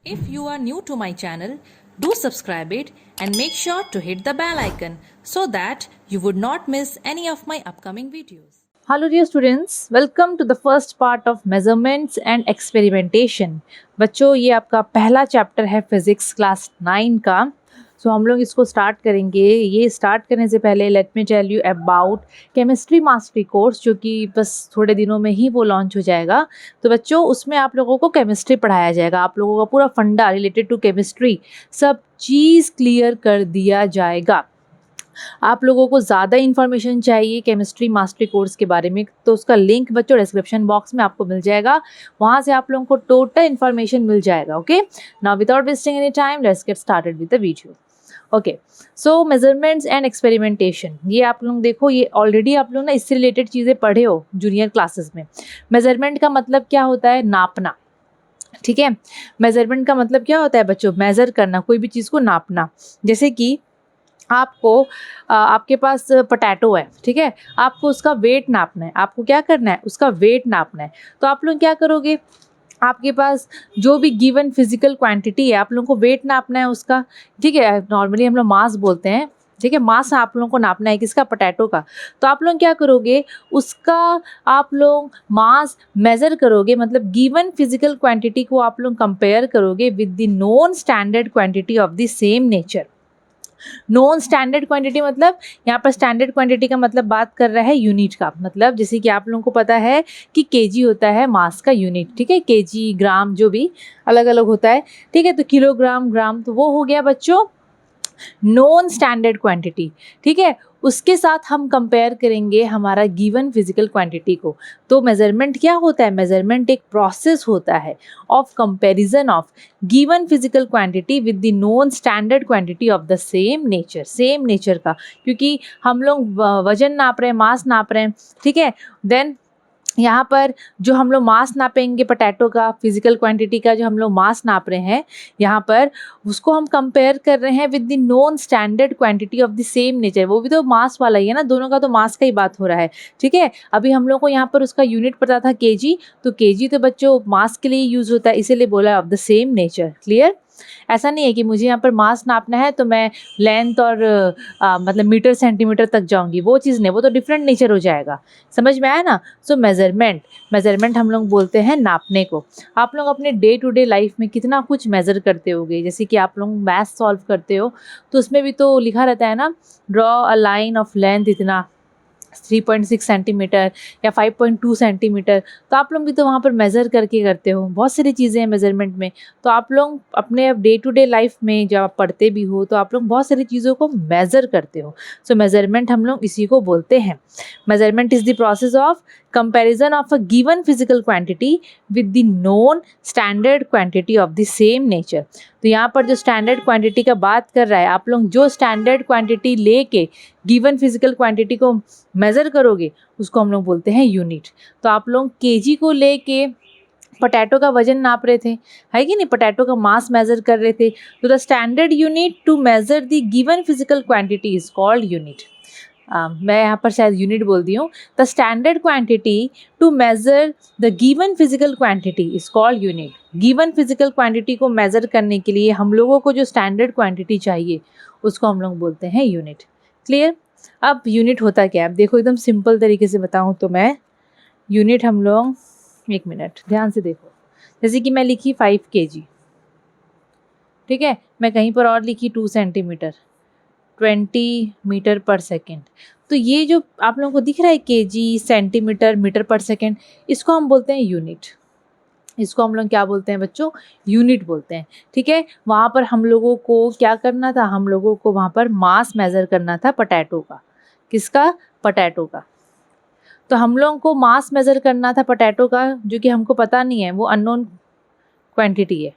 If you are new to my channel, do subscribe it and make sure to hit the bell icon so that you would not miss any of my upcoming videos. Hello dear students, welcome to the first part of measurements and experimentation. बच्चों ये आपका पहला chapter है physics class 9 का. सो हम लोग इसको start करेंगे. ये स्टार्ट करने से पहले let me tell you about chemistry mastery course, जो कि बस थोड़े दिनों में ही वो लॉन्च हो जाएगा. तो बच्चों उसमें आप लोगों को केमिस्ट्री पढ़ाया जाएगा. आप लोगों का पूरा फंडा रिलेटेड टू केमिस्ट्री सब चीज़ क्लियर कर दिया जाएगा. आप लोगों को ज़्यादा इन्फॉर्मेशन चाहिए केमिस्ट्री मास्टरी कोर्स के बारे में, तो उसका लिंक बच्चों डिस्क्रिप्शन बॉक्स में आपको मिल जाएगा. वहाँ से आप लोगों को टोटल इन्फॉर्मेशन मिल जाएगा. Okay, now without wasting any time let's get started with the video. Okay, so measurements and experimentation, ये आप लोग देखो, ये ऑलरेडी आप लोग ना इससे रिलेटेड चीज़ें पढ़े हो जूनियर क्लासेस में. मेजरमेंट का मतलब क्या होता है? नापना. ठीक है, मेजरमेंट का मतलब क्या होता है बच्चों? मेज़र करना, कोई भी चीज़ को नापना. जैसे कि आपको आपके पास पोटैटो है, ठीक है, आपको उसका वेट नापना है. आपको क्या करना है? उसका वेट नापना है. तो आप लोग क्या करोगे? आपके पास जो भी गिवन फिजिकल क्वांटिटी है, आप लोगों को वेट नापना है उसका. ठीक है, नॉर्मली हम लोग मास बोलते हैं. ठीक है, मास आप लोगों को नापना है किसका? पोटैटो का. तो आप लोग क्या करोगे? उसका आप लोग मास मेज़र करोगे, मतलब गिवन फिजिकल क्वांटिटी को आप लोग कंपेयर करोगे with the known standard quantity of the same nature. Non standard quantity मतलब यहाँ पर स्टैंडर्ड क्वांटिटी का मतलब बात कर रहा है यूनिट का. मतलब जैसे कि आप लोगों को पता है कि केजी होता है मास का यूनिट. ठीक है, केजी, ग्राम, जो भी अलग अलग होता है. ठीक है, तो किलोग्राम, ग्राम, तो वो हो गया बच्चों नॉन स्टैंडर्ड क्वांटिटी. ठीक है, उसके साथ हम कंपेयर करेंगे हमारा गिवन फिजिकल क्वांटिटी को. तो मेजरमेंट क्या होता है? मेजरमेंट एक प्रोसेस होता है of comparison of given physical quantity with the known standard quantity of the same nature. Same nature का, क्योंकि हम लोग वजन नाप रहे हैं, मास नाप रहे हैं. ठीक है, देन यहाँ पर जो हम लोग मास नापेंगे पोटैटो का, फिजिकल क्वांटिटी का जो हम लोग मास नाप रहे हैं यहाँ पर, उसको हम कंपेयर कर रहे हैं with the non standard quantity of the same nature. वो भी तो मास वाला ही है ना, दोनों का तो मास का ही बात हो रहा है. ठीक है, अभी हम लोग को यहाँ पर उसका यूनिट पता था केजी, तो केजी तो बच्चों मास के लिए यूज़ होता है, इसीलिए बोला of the same nature. Clear? ऐसा नहीं है कि मुझे यहाँ पर मास नापना है तो मैं लेंथ और मतलब मीटर सेंटीमीटर तक जाऊँगी, वो चीज़ नहीं, वो तो डिफरेंट नेचर हो जाएगा. समझ में आया ना? सो मेजरमेंट हम लोग बोलते हैं नापने को. आप लोग अपने डे टू डे लाइफ में कितना कुछ मेज़र करते होगे. जैसे कि आप लोग मैथ सॉल्व करते हो तो उसमें भी तो लिखा रहता है ना, draw a line of length इतना 3.6 सेंटीमीटर या 5.2 सेंटीमीटर. तो आप लोग भी तो वहाँ पर मेज़र करके करते हो. बहुत सारी चीज़ें हैं मेज़रमेंट में. तो आप लोग अपने डे टू डे लाइफ में जब आप पढ़ते भी हो तो आप लोग बहुत सारी चीज़ों को मेज़र करते हो. सो मेज़रमेंट हम लोग इसी को बोलते हैं. Measurement is the process of comparison of a given physical quantity with the known standard quantity of the same nature. तो यहाँ पर जो स्टैंडर्ड क्वांटिटी का बात कर रहा है, आप लोग जो स्टैंडर्ड क्वांटिटी लेके गिवन फिजिकल क्वांटिटी को मेज़र करोगे उसको हम लोग बोलते हैं यूनिट. तो आप लोग केजी को लेके पोटैटो का वजन नाप रहे थे, है कि नहीं? पोटैटो का मास मेज़र कर रहे थे. तो the standard unit to measure the given physical quantity is called unit. मैं यहाँ पर शायद यूनिट बोल दी हूँ. The standard quantity to measure the given physical quantity is called unit. Given physical quantity को मेज़र करने के लिए हम लोगों को जो स्टैंडर्ड क्वांटिटी चाहिए उसको हम लोग बोलते हैं यूनिट. क्लियर? अब यूनिट होता क्या है? अब देखो, एकदम सिंपल तरीके से बताऊँ तो मैं यूनिट हम लोग, एक मिनट ध्यान से देखो. जैसे कि मैं लिखी 5 kg. ठीक है, मैं कहीं पर और लिखी 2 सेंटीमीटर, 20 मीटर पर सेकेंड. तो ये जो आप लोगों को दिख रहा है KG, centimetre, metre per second, इसको हम बोलते हैं यूनिट. इसको हम लोग क्या बोलते हैं बच्चों? यूनिट बोलते हैं. ठीक है, वहाँ पर हम लोगों को क्या करना था? हम लोगों को वहाँ पर मास मेज़र करना था पोटैटो का. किसका? पोटैटो का. तो हम लोगों को मास मेज़र करना था पोटैटो का, जो कि हमको पता नहीं है, वो अननोन क्वांटिटी है.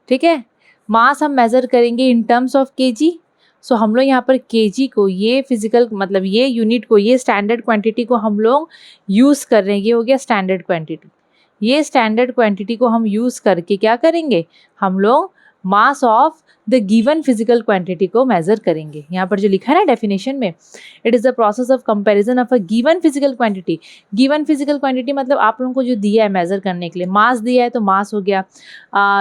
ठीक है, मास हम मेज़र करेंगे इन टर्म्स ऑफ केजी. सो हम लोग यहाँ पर केजी को, ये फिजिकल मतलब ये यूनिट को, ये स्टैंडर्ड क्वांटिटी को हम लोग यूज़ कर रहे हैं. ये हो गया स्टैंडर्ड क्वांटिटी. ये स्टैंडर्ड क्वांटिटी को हम यूज़ करके क्या करेंगे? हम लोग मास of the given physical quantity को मेजर करेंगे। यहाँ पर जो लिखा है ना डेफिनेशन में, it is the process of comparison of a given physical quantity. Given physical quantity मतलब आप लोगों को जो दिया है मेजर करने के लिए, मास दिया है तो मास हो गया,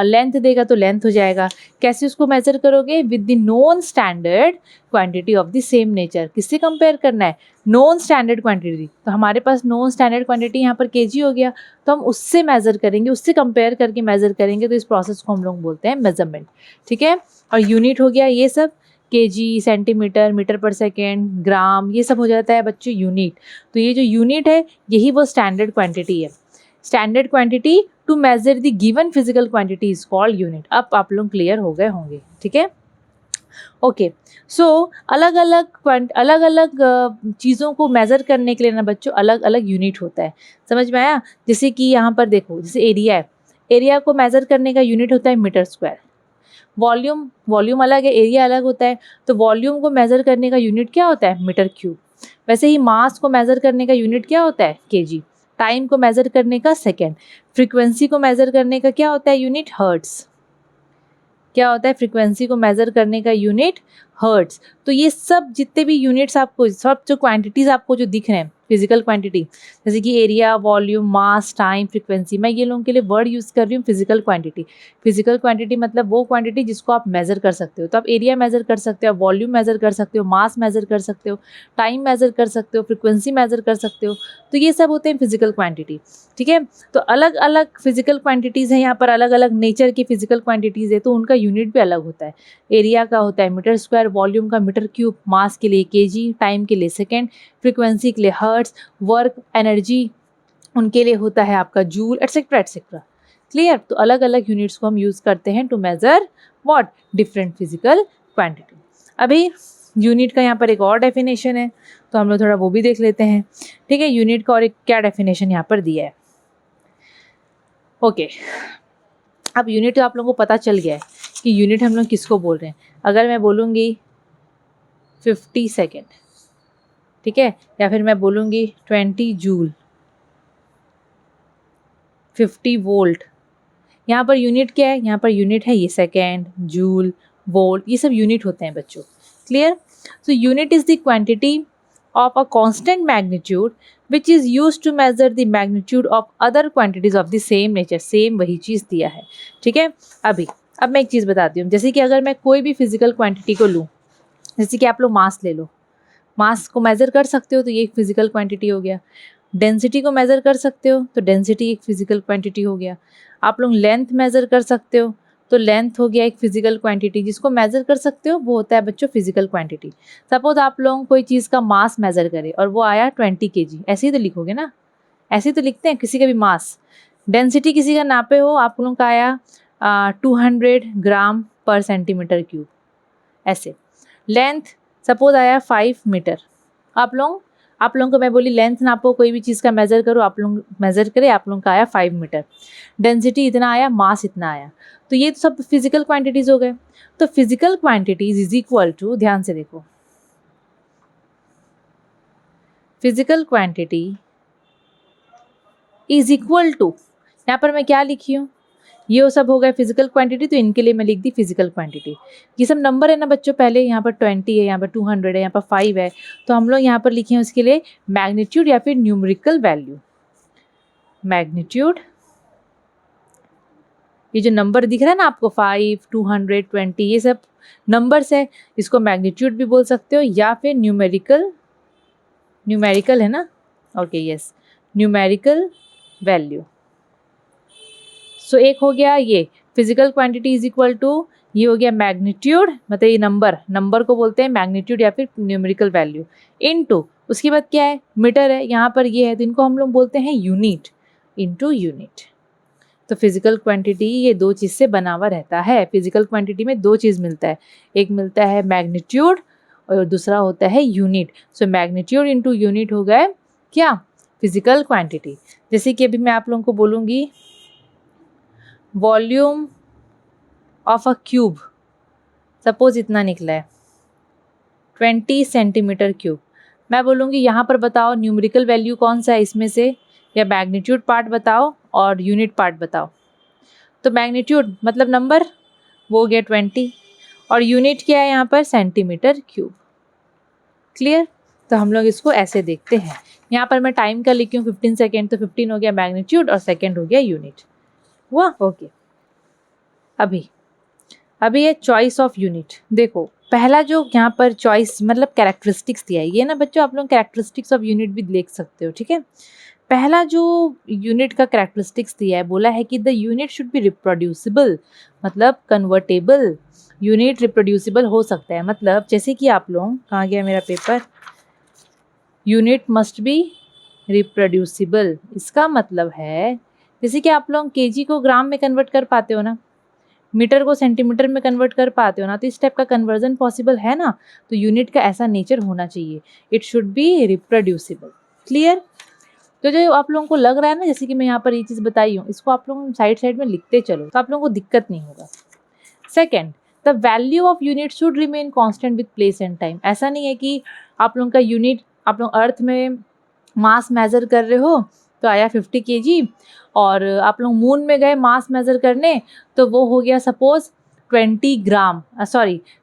लेंथ देगा तो लेंथ हो जाएगा। कैसे उसको मेजर करोगे? With the known standard quantity of the same nature. किससे कंपेयर करना है? Non standard quantity. तो हमारे पास नॉन स्टैंडर्ड क्वांटिटी यहाँ पर केजी हो गया, तो हम उससे मेजर करेंगे, उससे कंपेयर करके मेजर करेंगे, तो इस प्रोसेस को हम लोग बोलते हैं मेजरमेंट। ठीक है, और यूनिट हो गया ये सब, KG, centimetre, metre per second, ग्राम, ये सब हो जाता है बच्चों यूनिट। तो ये जो यूनिट है यही वो स्टैंडर्ड क्वांटिटी है। Standard quantity to measure the given physical quantity is called unit. अब आप लोग क्लियर हो गए होंगे। ठीक है, ओके। सो अलग अलग चीज़ों को मेज़र करने के लिए ना बच्चों अलग अलग यूनिट होता है। समझ में आया? जैसे कि यहाँ पर देखो, जैसे एरिया है, एरिया को मेज़र करने का यूनिट होता है मीटर स्क्वायर। वॉल्यूम अलग है, एरिया अलग होता है, तो वॉल्यूम को मेज़र करने का यूनिट क्या होता है? Metre cube. वैसे ही मास को मेज़र करने का यूनिट क्या होता है? केजी। टाइम को मेज़र करने का सेकेंड। फ्रीक्वेंसी को मेज़र करने का क्या होता है यूनिट? हर्ट्स। क्या होता है? फ्रीक्वेंसी को मेज़र करने का यूनिट हर्ट्स। तो ये सब जितने भी यूनिट्स आपको, सब जो क्वांटिटीज़ आपको जो दिख रहे हैं फिजिकल क्वांटिटी, जैसे कि एरिया, वॉल्यूम, मास, टाइम, फ्रीक्वेंसी, मैं ये लोगों के लिए वर्ड यूज़ कर रही हूँ फिजिकल क्वांटिटी। फिजिकल क्वांटिटी मतलब वो क्वांटिटी जिसको आप मेज़र कर सकते हो। तो आप एरिया मेज़र कर सकते हो, वॉल्यूम मेज़र कर सकते हो, मास मेज़र कर सकते हो, टाइम मेज़र कर सकते हो, फ्रीक्वेंसी मेज़र कर सकते हो। तो ये सब होते हैं फिजिकल क्वांटिटी। ठीक है, तो अलग अलग फिजिकल क्वांटिटीज़ हैं यहाँ पर, अलग अलग नेचर की फिजिकल क्वांटिटीज़ है, तो उनका यूनिट भी अलग होता है। एरिया का होता है मीटर स्क्वायर, वॉल्यूम का मीटर क्यूब, मास के लिए केजी, टाइम के लिए सेकेंड, फ्रीक्वेंसी के लिए हर्ट्स, वर्क, एनर्जी उनके लिए होता है आपका जूल, एटसेट्रा एटसेट्रा। क्लियर? तो अलग अलग यूनिट्स को हम यूज़ करते हैं to measure what? Different physical quantity. अभी यूनिट का यहाँ पर एक और डेफिनेशन है, तो हम लोग थोड़ा वो भी देख लेते हैं। ठीक है, यूनिट का और एक क्या डेफिनेशन यहाँ पर दिया है। ओके, अब यूनिट तो आप लोगों को पता चल गया है कि यूनिट हम लोग किसको बोल रहे हैं। अगर मैं बोलूँगी 50 सेकेंड, ठीक है, या फिर मैं बोलूँगी 20 जूल, 50 वोल्ट, यहाँ पर यूनिट क्या है? यहाँ पर यूनिट है ये सेकेंड, जूल, वोल्ट, ये सब यूनिट होते हैं बच्चों। Clear? So unit is the quantity of a constant magnitude which is use to measure the magnitude of other quantities of the same nature. Same वही चीज़ दिया है। ठीक है, अब मैं एक चीज़ बताती हूँ। जैसे कि अगर मैं कोई भी फिजिकल क्वांटिटी को लूँ, जैसे कि आप लोग मास ले लो, मास को मेज़र कर सकते हो, तो ये एक फिजिकल क्वांटिटी हो गया। डेंसिटी को मेज़र कर सकते हो, तो डेंसिटी एक फिजिकल क्वांटिटी हो गया। आप लोग लेंथ मेज़र कर सकते हो, तो लेंथ हो गया एक फिजिकल क्वांटिटी। जिसको मेज़र कर सकते हो वो होता है बच्चों फिजिकल क्वांटिटी। सपोज आप लोग कोई चीज़ का मास मेज़र करें और वो आया 20 kg, ऐसे ही तो लिखोगे ना, ऐसे ही तो लिखते हैं किसी का भी मास। डेंसिटी किसी का नापे हो, आप लोगों का आया 200 ग्राम पर सेंटीमीटर क्यूब, ऐसे। लेंथ सपोज आया 5 मीटर। आप लोगों को मैं बोली लेंथ नापो, कोई भी चीज़ का मेज़र करो, आप लोग मेज़र करें, आप लोगों का आया 5 मीटर। डेंसिटी इतना आया, मास इतना आया। तो ये तो सब फिजिकल क्वांटिटीज़ हो गए। तो physical quantities is equal to, ध्यान से देखो, physical quantity is equal to, यहाँ पर मैं क्या लिखी हूँ? ये वो सब हो गए फिजिकल क्वांटिटी, तो इनके लिए मैं लिख दी फिजिकल क्वांटिटी। ये सब नंबर है ना बच्चों, पहले यहाँ पर 20 है, यहाँ पर 200 है, यहाँ पर 5 है, तो हम लोग यहाँ पर लिखे हैं उसके लिए मैग्नीट्यूड या फिर न्यूमेरिकल वैल्यू। मैग्नीट्यूड, ये जो नंबर दिख रहा है ना आपको 5, 200, 20, ये सब नंबर्स है, इसको मैग्नीट्यूड भी बोल सकते हो या फिर न्यूमेरिकल है ना, okay yes, numerical value. So एक हो गया ये physical quantity is equal to, ये हो गया मैग्नीट्यूड, मतलब ये नंबर को बोलते हैं मैग्नीट्यूड या फिर न्यूमेरिकल वैल्यू, इनटू उसके बाद क्या है? मीटर है, यहाँ पर ये है, तो इनको हम लोग बोलते हैं यूनिट, इनटू यूनिट। तो फिजिकल क्वांटिटी ये दो चीज़ से बना हुआ रहता है। फिजिकल क्वांटिटी में दो चीज़ मिलता है, एक मिलता है मैग्नीट्यूड और दूसरा होता है unit. So magnitude into unit हो गए क्या? Physical quantity. जैसे कि अभी मैं आप लोगों को बोलूँगी volume of a cube, suppose इतना निकला है 20 सेंटीमीटर क्यूब। मैं बोलूँगी यहाँ पर बताओ न्यूमेरिकल वैल्यू कौन सा है इसमें से, या मैग्नीट्यूड पार्ट बताओ और यूनिट पार्ट बताओ। तो मैग्नीट्यूड मतलब नंबर, वो हो गया 20, और यूनिट क्या है यहाँ पर, सेंटीमीटर क्यूब। क्लियर? तो हम लोग इसको ऐसे देखते हैं। यहाँ पर मैं टाइम का लिखी हूँ 15 सेकेंड, तो 15 हो गया मैग्नीट्यूड और सेकेंड हो गया यूनिट। हुआ? ओके। अभी ये चॉइस ऑफ यूनिट। देखो पहला जो यहाँ पर चॉइस मतलब कैरेक्टरिस्टिक्स दिया है, ये ना बच्चों आप लोग कैरेक्टरिस्टिक्स ऑफ यूनिट भी देख सकते हो, ठीक है। पहला जो यूनिट का कैरेक्टरिस्टिक्स दिया है, बोला है कि the unit should be reproducible, मतलब कन्वर्टेबल। यूनिट रिप्रोड्यूसिबल हो सकता है, मतलब जैसे कि आप लोग, कहाँ गया मेरा paper, unit must be reproducible. इसका मतलब है जैसे कि आप लोग केजी को ग्राम में कन्वर्ट कर पाते हो ना, मीटर को सेंटीमीटर में कन्वर्ट कर पाते हो ना, तो इस टाइप का कन्वर्जन पॉसिबल है ना। तो यूनिट का ऐसा नेचर होना चाहिए, it should be reproducible. Clear? तो जो आप लोगों को लग रहा है ना, जैसे कि मैं यहाँ पर ये चीज़ बताई हूँ, इसको आप लोग साइड साइड में लिखते चलो, तो आप लोगों को दिक्कत नहीं होगा। Second, the value of unit should remain constant with place and time. ऐसा नहीं है कि आप लोगों का यूनिट, आप लोग अर्थ में मास मेज़र कर रहे हो तो आया 50 kg, और आप लोग मून में गए मास मेज़र करने तो वो हो गया सपोज 20 ग्राम,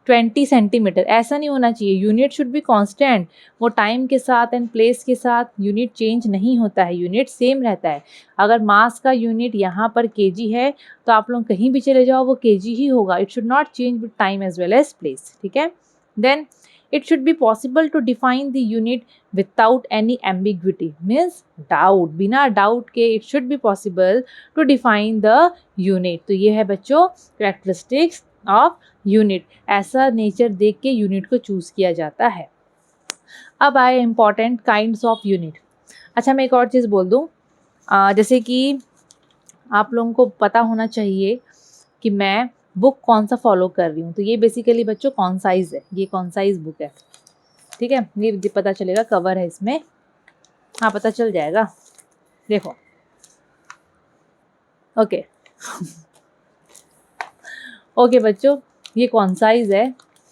20 सेंटीमीटर। ऐसा नहीं होना चाहिए, यूनिट शुड बी कांस्टेंट। वो टाइम के साथ एंड प्लेस के साथ यूनिट चेंज नहीं होता है, यूनिट सेम रहता है। अगर मास का यूनिट यहाँ पर केजी है तो आप लोग कहीं भी चले जाओ वो केजी ही होगा। It should not change with time as well as place, ठीक है। Then it should be possible to define the unit without any ambiguity, means doubt, बिना डाउट के it should be possible to define the unit। तो ये है बच्चों characteristics of unit, ऐसा nature देख के यूनिट को चूज़ किया जाता है। अब आए important kinds of unit। अच्छा मैं एक और चीज़ बोल दूँ, जैसे कि आप लोगों को पता होना चाहिए कि मैं बुक कौन सा फॉलो कर रही हूँ। तो ये बेसिकली बच्चों कॉन्साइज है, ये कॉन्साइज बुक है, ठीक है। ये पता चलेगा, कवर है इसमें, हाँ पता चल जाएगा, देखो। ओके ओके बच्चों, ये कॉन्साइज है,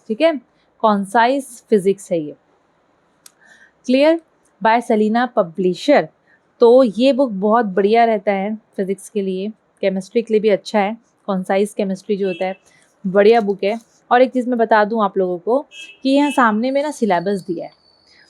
ठीक है, कॉन्साइज फिजिक्स है ये। क्लियर? By Selina publisher. तो ये बुक बहुत बढ़िया रहता है फिजिक्स के लिए, केमिस्ट्री के लिए भी अच्छा है। कॉन्साइज केमिस्ट्री जो होता है बढ़िया बुक है। और एक चीज़ मैं बता दूं आप लोगों को कि यहाँ सामने में ना सिलेबस दिया है,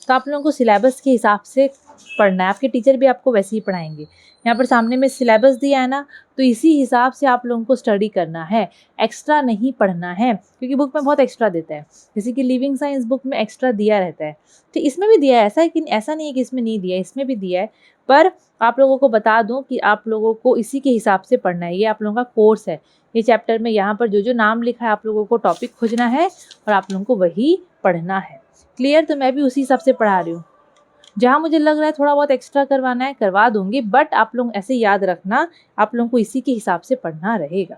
तो आप लोगों को सिलेबस के हिसाब से पढ़ना है। आपके टीचर भी आपको वैसे ही पढ़ाएंगे। यहाँ पर सामने में सिलेबस दिया है ना, तो इसी हिसाब से आप लोगों को स्टडी करना है, एक्स्ट्रा नहीं पढ़ना है, क्योंकि बुक में बहुत एक्स्ट्रा देता है। जैसे कि लिविंग साइंस बुक में एक्स्ट्रा दिया रहता है, तो इसमें भी दिया है। ऐसा नहीं है कि इसमें नहीं दिया है, इसमें भी दिया है। पर आप लोगों को बता दूं कि आप लोगों को इसी के हिसाब से पढ़ना है। ये आप लोगों का कोर्स है, ये चैप्टर में यहाँ पर जो जो नाम लिखा है आप लोगों को टॉपिक खोजना है और आप लोगों को वही पढ़ना है। क्लियर? तो मैं भी उसी हिसाब से पढ़ा रही हूँ। जहाँ मुझे लग रहा है थोड़ा बहुत एक्स्ट्रा करवाना है करवा दूंगी, बट आप लोग ऐसे याद रखना, आप लोगों को इसी के हिसाब से पढ़ना रहेगा।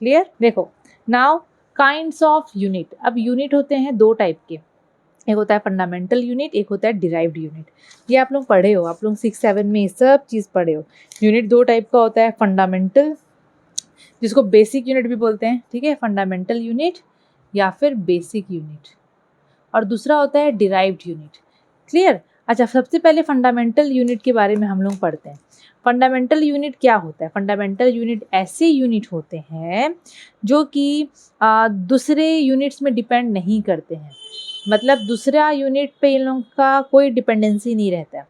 क्लियर? देखो नाउ काइंड्स ऑफ यूनिट। अब यूनिट होते हैं दो टाइप के, एक होता है फंडामेंटल यूनिट, एक होता है डिराइव्ड यूनिट। ये आप लोग पढ़े हो, आप लोग 6-7 में ये सब चीज़ पढ़े हो। यूनिट दो टाइप का होता है, फंडामेंटल जिसको बेसिक यूनिट भी बोलते हैं, ठीक है, फंडामेंटल यूनिट या फिर बेसिक यूनिट, और दूसरा होता है डिराइव्ड यूनिट। क्लियर? अच्छा सबसे पहले फंडामेंटल यूनिट के बारे में हम लोग पढ़ते हैं। फंडामेंटल यूनिट क्या होता है? फंडामेंटल यूनिट ऐसे यूनिट होते हैं जो कि दूसरे यूनिट्स में डिपेंड नहीं करते हैं, मतलब दूसरा यूनिट पे इन लोगों का कोई डिपेंडेंसी नहीं रहता।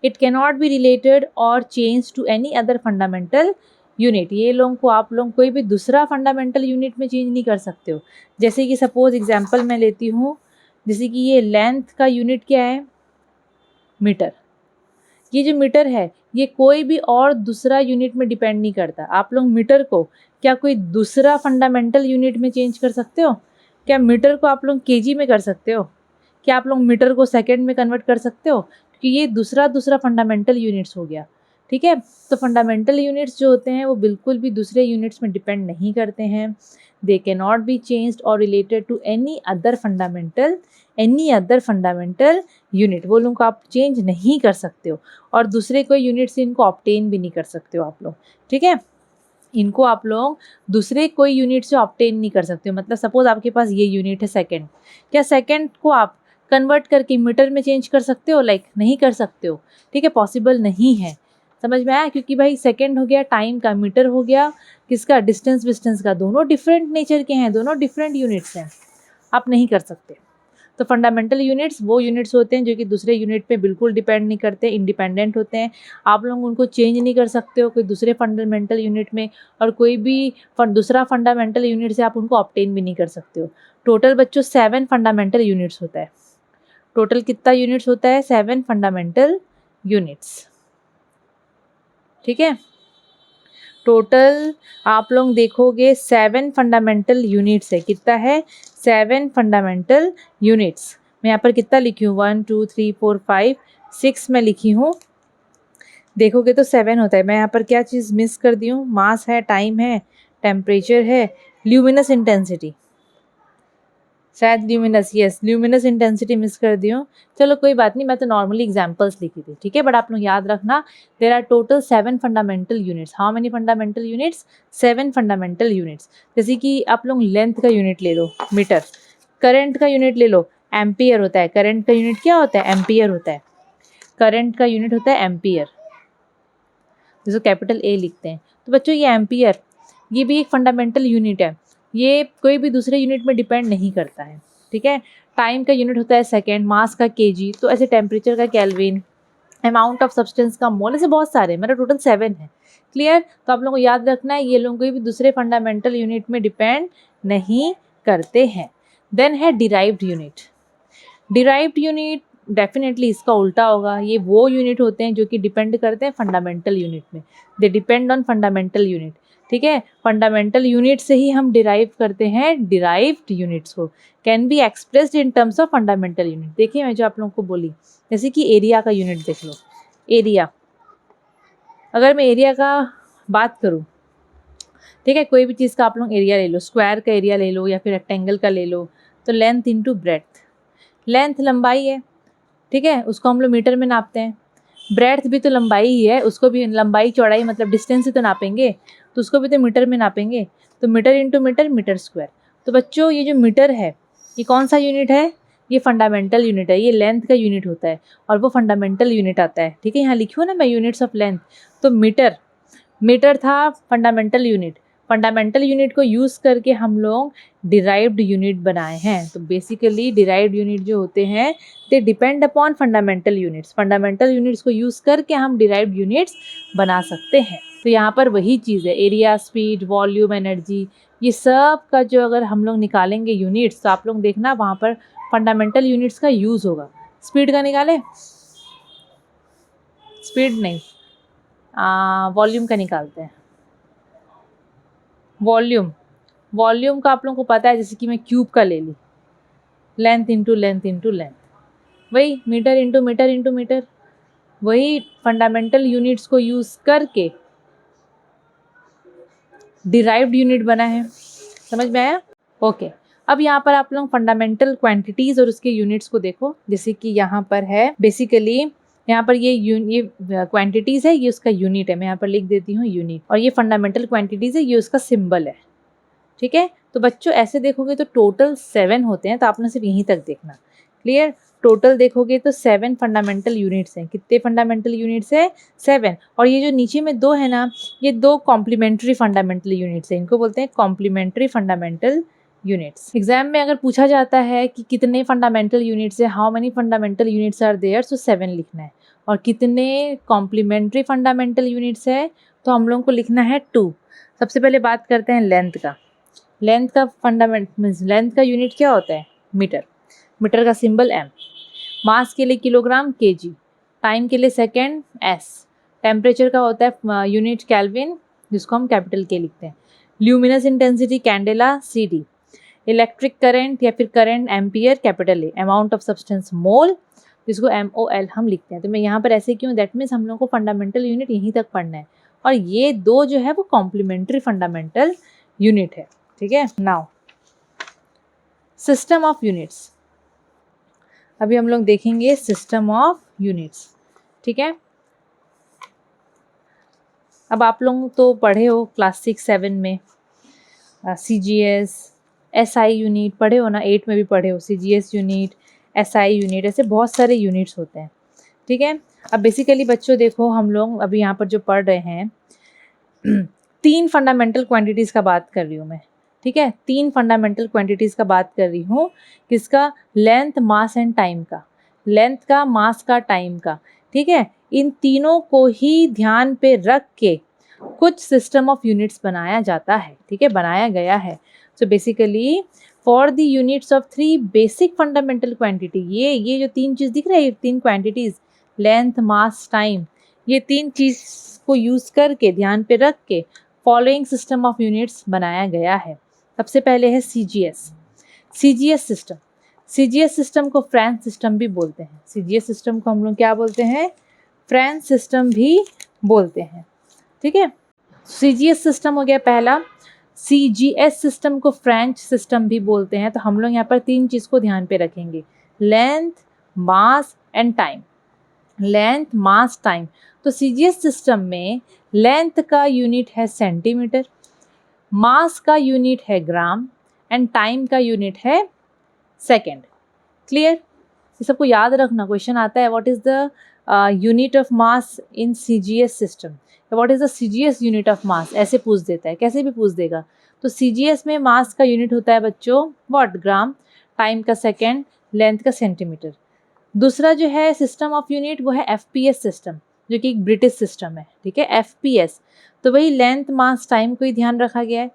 It can not be related और change to any other fundamental unit. ये लोगों को आप लोग कोई भी दूसरा फंडामेंटल यूनिट में चेंज नहीं कर सकते हो। जैसे कि सपोज एग्जांपल मैं लेती हूँ, जैसे कि ये लेंथ का यूनिट क्या है? मीटर। ये जो मीटर है ये कोई भी और दूसरा यूनिट में डिपेंड नहीं करता। आप लोग मीटर को क्या कोई दूसरा फंडामेंटल यूनिट में चेंज कर सकते हो? क्या मीटर को आप लोग केजी में कर सकते हो? क्या आप लोग मीटर को सेकंड में कन्वर्ट कर सकते हो? क्योंकि ये दूसरा फंडामेंटल यूनिट्स हो गया, ठीक है। तो फंडामेंटल यूनिट्स जो होते हैं वो बिल्कुल भी दूसरे यूनिट्स में डिपेंड नहीं करते हैं। They can not be changed और related to any other fundamental unit. वो लोग को आप चेंज नहीं कर सकते हो और दूसरे कोई यूनिट से इनको ऑब्टेन भी नहीं कर सकते हो आप लोग, ठीक है। इनको आप लोग दूसरे कोई यूनिट से ऑब्टेन नहीं कर सकते हो। मतलब सपोज आपके पास ये यूनिट है सेकंड, क्या सेकंड को आप कन्वर्ट करके मीटर में चेंज कर सकते हो? नहीं कर सकते हो, ठीक है, पॉसिबल नहीं है। समझ में आया? क्योंकि भाई सेकंड हो गया टाइम का, मीटर हो गया किसका, डिस्टेंस का, दोनों डिफरेंट नेचर के हैं, दोनों डिफरेंट यूनिट्स हैं, आप नहीं कर सकते। तो फंडामेंटल यूनिट्स वो यूनिट्स होते हैं जो कि दूसरे यूनिट पे बिल्कुल डिपेंड नहीं करते, इंडिपेंडेंट होते हैं, आप लोग उनको चेंज नहीं कर सकते हो कोई दूसरे फंडामेंटल यूनिट में, और कोई भी दूसरा फंडामेंटल यूनिट से आप उनको ऑब्टेन भी नहीं कर सकते हो। टोटल बच्चों 7 फंडामेंटल यूनिट्स होता है। टोटल कितना यूनिट्स होता है? 7 फंडामेंटल यूनिट्स, ठीक है। टोटल आप लोग देखोगे 7 फंडामेंटल यूनिट्स है। कितना है? 7 फंडामेंटल यूनिट्स। मैं यहाँ पर कितना लिखी हूँ? 1 2 3 4 5 6 में लिखी हूँ, देखोगे तो 7 होता है। मैं यहाँ पर क्या चीज़ मिस कर दी हूँ? मास है, टाइम है, टेम्परेचर है, ल्यूमिनस इंटेंसिटी, शायद luminous, yes luminous intensity miss कर दी हूँ। चलो कोई बात नहीं, मैं तो नॉर्मली एग्जांपल्स लिखी थी, ठीक है। बट आप लोग याद रखना, there are total 7 fundamental units. How many fundamental units? 7 fundamental units. जैसे कि आप लोग लेंथ का यूनिट ले लो, मीटर। करंट का यूनिट ले लो, एम्पियर होता है। करंट का यूनिट क्या होता है? एम्पियर होता है। करंट का यूनिट होता है एम्पियर, जिसको कैपिटल ए लिखते हैं। तो बच्चों ये एम्पियर, ये भी एक फंडामेंटल यूनिट है, ये कोई भी दूसरे यूनिट में डिपेंड नहीं करता है, ठीक है। टाइम का यूनिट होता है सेकेंड, मास का केजी, तो ऐसे टेम्परेचर का केल्विन, अमाउंट ऑफ सब्सटेंस का मोल, ऐसे बहुत सारे, मेरा टोटल 7 है। क्लियर? तो आप लोगों को याद रखना है ये लोग कोई भी दूसरे फंडामेंटल यूनिट में डिपेंड नहीं करते हैं। देन है derived unit. Derived unit definitely इसका उल्टा होगा, ये वो यूनिट होते हैं जो कि डिपेंड करते हैं फंडामेंटल यूनिट में, they depend on fundamental unit, ठीक है। फंडामेंटल यूनिट से ही हम डिराइव करते हैं डिराइव्ड यूनिट्स को, can be expressed in terms of fundamental unit. देखिए मैं जो आप लोगों को बोली, जैसे कि एरिया का यूनिट देख लो। एरिया, अगर मैं एरिया का बात करूँ, ठीक है, कोई भी चीज़ का आप लोग एरिया ले लो, स्क्वायर का एरिया ले लो या फिर रेक्टेंगल का ले लो, तो लेंथ इंटू ब्रेड्थ, लेंथ लंबाई है, ठीक है, उसको हम लोग मीटर में नापते हैं। ब्रेड्थ भी तो लंबाई ही है, उसको भी लंबाई चौड़ाई मतलब डिस्टेंस ही तो नापेंगे, तो उसको भी तो मीटर में नापेंगे। तो metre into metre, metre square. तो बच्चों ये जो मीटर है, ये कौन सा यूनिट है? ये फंडामेंटल यूनिट है, ये लेंथ का यूनिट होता है और वो फंडामेंटल यूनिट आता है, ठीक है। यहाँ लिखी हो ना मैं यूनिट्स ऑफ लेंथ, तो मीटर, मीटर था फंडामेंटल यूनिट, फंडामेंटल यूनिट को यूज़ करके हम लोग डिराइव्ड यूनिट बनाए हैं। तो बेसिकली डिराइव्ड यूनिट जो होते हैं they depend upon fundamental units, fundamental units को यूज़ करके हम डिराइव्ड यूनिट्स बना सकते हैं। तो यहाँ पर वही चीज़ है, एरिया, स्पीड, वॉल्यूम, एनर्जी, ये सब का जो अगर हम लोग निकालेंगे यूनिट्स, तो आप लोग देखना वहाँ पर फंडामेंटल यूनिट्स का यूज़ होगा। स्पीड का निकाले? स्पीड नहीं, वॉल्यूम का निकालते हैं। वॉल्यूम, वॉल्यूम का आप लोगों को पता है, जैसे कि मैं क्यूब का ले ली, length into length into length, वही meter into meter into meter, वही फंडामेंटल यूनिट्स को यूज़ करके डिराइव्ड यूनिट बना है। समझ में आया? ओके। अब यहाँ पर आप लोग फंडामेंटल क्वांटिटीज़ और उसके यूनिट्स को देखो, जैसे कि यहाँ पर है बेसिकली, यहाँ पर ये क्वांटिटीज़ है, ये उसका यूनिट है, मैं यहाँ पर लिख देती हूँ यूनिट, और ये फंडामेंटल क्वांटिटीज़ है, ये उसका सिंबल है, ठीक है। तो बच्चों ऐसे देखोगे तो टोटल 7 होते हैं, तो आपने सिर्फ यहीं तक देखना। क्लियर? टोटल देखोगे तो 7 फंडामेंटल यूनिट्स हैं। कितने फंडामेंटल यूनिट्स है? 7। और ये जो नीचे में 2 है ना, ये 2 कॉम्प्लीमेंट्री फंडामेंटल यूनिट्स हैं, इनको बोलते हैं कॉम्प्लीमेंट्री फंडामेंटल यूनिट्स। एग्जाम में अगर पूछा जाता है कि कितने फंडामेंटल यूनिट्स है, how many fundamental units are there, तो 7 लिखना है। और कितने कॉम्प्लीमेंट्री फंडामेंटल यूनिट्स है, तो हम लोगों को लिखना है 2। सबसे पहले बात करते हैं लेंथ का। लेंथ का फंडामेंट मीन्स लेंथ का यूनिट क्या होता है? मीटर, मीटर का सिंबल एम, मास के लिए किलोग्राम केजी, टाइम के लिए सेकेंड एस, टेम्परेचर का होता है यूनिट केल्विन, जिसको हम कैपिटल के लिखते हैं, luminous intensity candela CD, electric current या फिर current ampere capital A, amount of substance mole, जिसको MOL हम लिखते हैं। तो मैं यहाँ पर ऐसे क्यों? दैट मीन्स हम लोग को फंडामेंटल यूनिट यहीं तक पढ़ना है, और ये 2 जो है वो कॉम्प्लीमेंट्री फंडामेंटल यूनिट है, ठीक है। नाउ सिस्टम ऑफ यूनिट्स, अभी हम लोग देखेंगे सिस्टम ऑफ यूनिट्स, ठीक है। अब आप लोग तो पढ़े हो क्लास 6-7 में CGS, SI यूनिट पढ़े हो ना, 8 में भी पढ़े हो, CGS यूनिट, SI यूनिट, ऐसे बहुत सारे यूनिट्स होते हैं। ठीक है। अब बेसिकली बच्चों देखो, हम लोग अभी यहाँ पर जो पढ़ रहे हैं 3 फंडामेंटल क्वांटिटीज़ का बात कर रही हूँ मैं, ठीक है। 3 फंडामेंटल क्वांटिटीज़ का बात कर रही हूँ, किसका? लेंथ, मास एंड टाइम का। लेंथ का, मास का, टाइम का, ठीक है। इन तीनों को ही ध्यान पे रख के कुछ सिस्टम ऑफ यूनिट्स बनाया जाता है, ठीक है, बनाया गया है। So basically for the units of 3 basic fundamental quantity, ये जो 3 चीज़ दिख रही है, 3 क्वांटिटीज़, लेंथ, मास, टाइम, ये 3 चीज़ को यूज़ करके, ध्यान पे रख के फॉलोइंग सिस्टम ऑफ यूनिट्स बनाया गया है। सबसे पहले है CGS. CGS system, CGS system को फ्रेंच सिस्टम भी बोलते हैं। सीजीएस सिस्टम को हम लोग क्या बोलते हैं? फ्रेंच सिस्टम भी बोलते हैं, ठीक है। सीजीएस सिस्टम हो गया पहला। सीजीएस सिस्टम को फ्रेंच सिस्टम भी बोलते हैं। तो हम लोग यहाँ पर 3 चीज़ को ध्यान पे रखेंगे, length, mass and time. Length, mass, time. तो सीजीएस सिस्टम में लेंथ का यूनिट है सेंटीमीटर, मास का यूनिट है ग्राम एंड टाइम का यूनिट है सेकेंड। क्लियर? ये सबको याद रखना, क्वेश्चन आता है what is the unit of mass in CGS system, what is the CGS unit of मास, ऐसे पूछ देता है, कैसे भी पूछ देगा। तो सीजीएस में मास का यूनिट होता है बच्चों व्हाट? ग्राम, टाइम का सेकेंड, लेंथ का सेंटीमीटर। दूसरा जो है सिस्टम ऑफ यूनिट वो है एफपीएस सिस्टम, जो कि एक ब्रिटिश सिस्टम है, ठीक है, एफपीएस। तो वही लेंथ, मास, टाइम को ही ध्यान रखा गया है।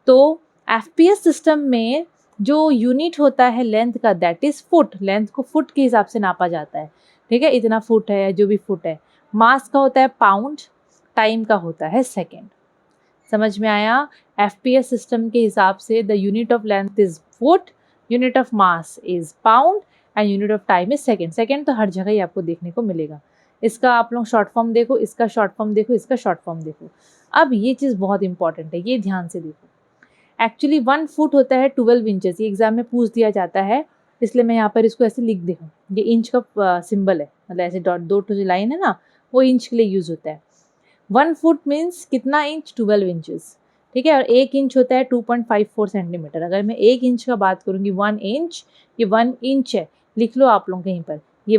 तो एफपीएस सिस्टम में जो यूनिट होता है लेंथ का, दैट इज़ फुट। लेंथ को फुट के हिसाब से नापा जाता है, ठीक है, इतना फुट है, जो भी फुट है। मास का होता है पाउंड, टाइम का होता है सेकेंड। समझ में आया? एफपीएस सिस्टम के हिसाब से the unit of length is foot, unit of mass is pound and unit of time is second. Second तो हर जगह ही आपको देखने को मिलेगा। इसका आप लोग शॉर्ट फॉर्म देखो, इसका शॉर्ट फॉर्म देखो, इसका शॉर्ट फॉर्म देखो। अब ये चीज़ बहुत इंपॉर्टेंट है, ये ध्यान से देखो। एक्चुअली 1 फुट होता है 12 इंचेस, ये एग्जाम में पूछ दिया जाता है, इसलिए मैं यहाँ पर इसको ऐसे लिख दे हूँ। ये इंच का सिंबल है, मतलब ऐसे डॉट, 2 जो लाइन है ना, वो इंच के लिए यूज़ होता है। 1 फुट मीन्स कितना इंच? 12 इंचेस, ठीक है। और 1 इंच होता है 2.54 सेंटीमीटर। अगर मैं 1 इंच का बात करूँगी, 1 इंच, ये 1 इंच है, लिख लो आप लोग कहीं पर, ये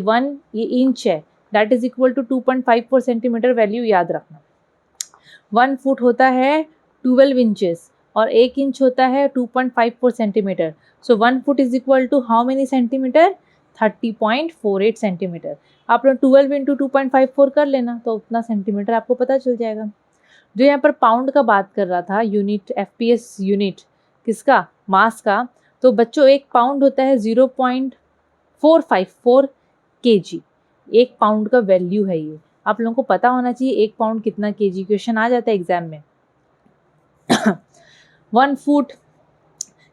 इंच है, that is equal to 2.54 centimetre, value याद रखना। 1 फुट होता है 12 इंचेस और 1 इंच होता है 2.54 centimetre. So 1 foot is equal to how many centimetre? 30.48 centimetre. आप लोग 12 इंटू 2.54 कर लेना, तो उतना सेंटीमीटर आपको पता चल जाएगा। जो यहाँ पर पाउंड का बात कर रहा था, यूनिट, एफपीएस यूनिट किसका? मास का। तो बच्चों 1 पाउंड होता है 0.454 kg। 1 पाउंड का वैल्यू है ये, आप लोगों को पता होना चाहिए 1 पाउंड कितना kg। क्वेश्चन आ जाता है एग्जाम में। 1 फुट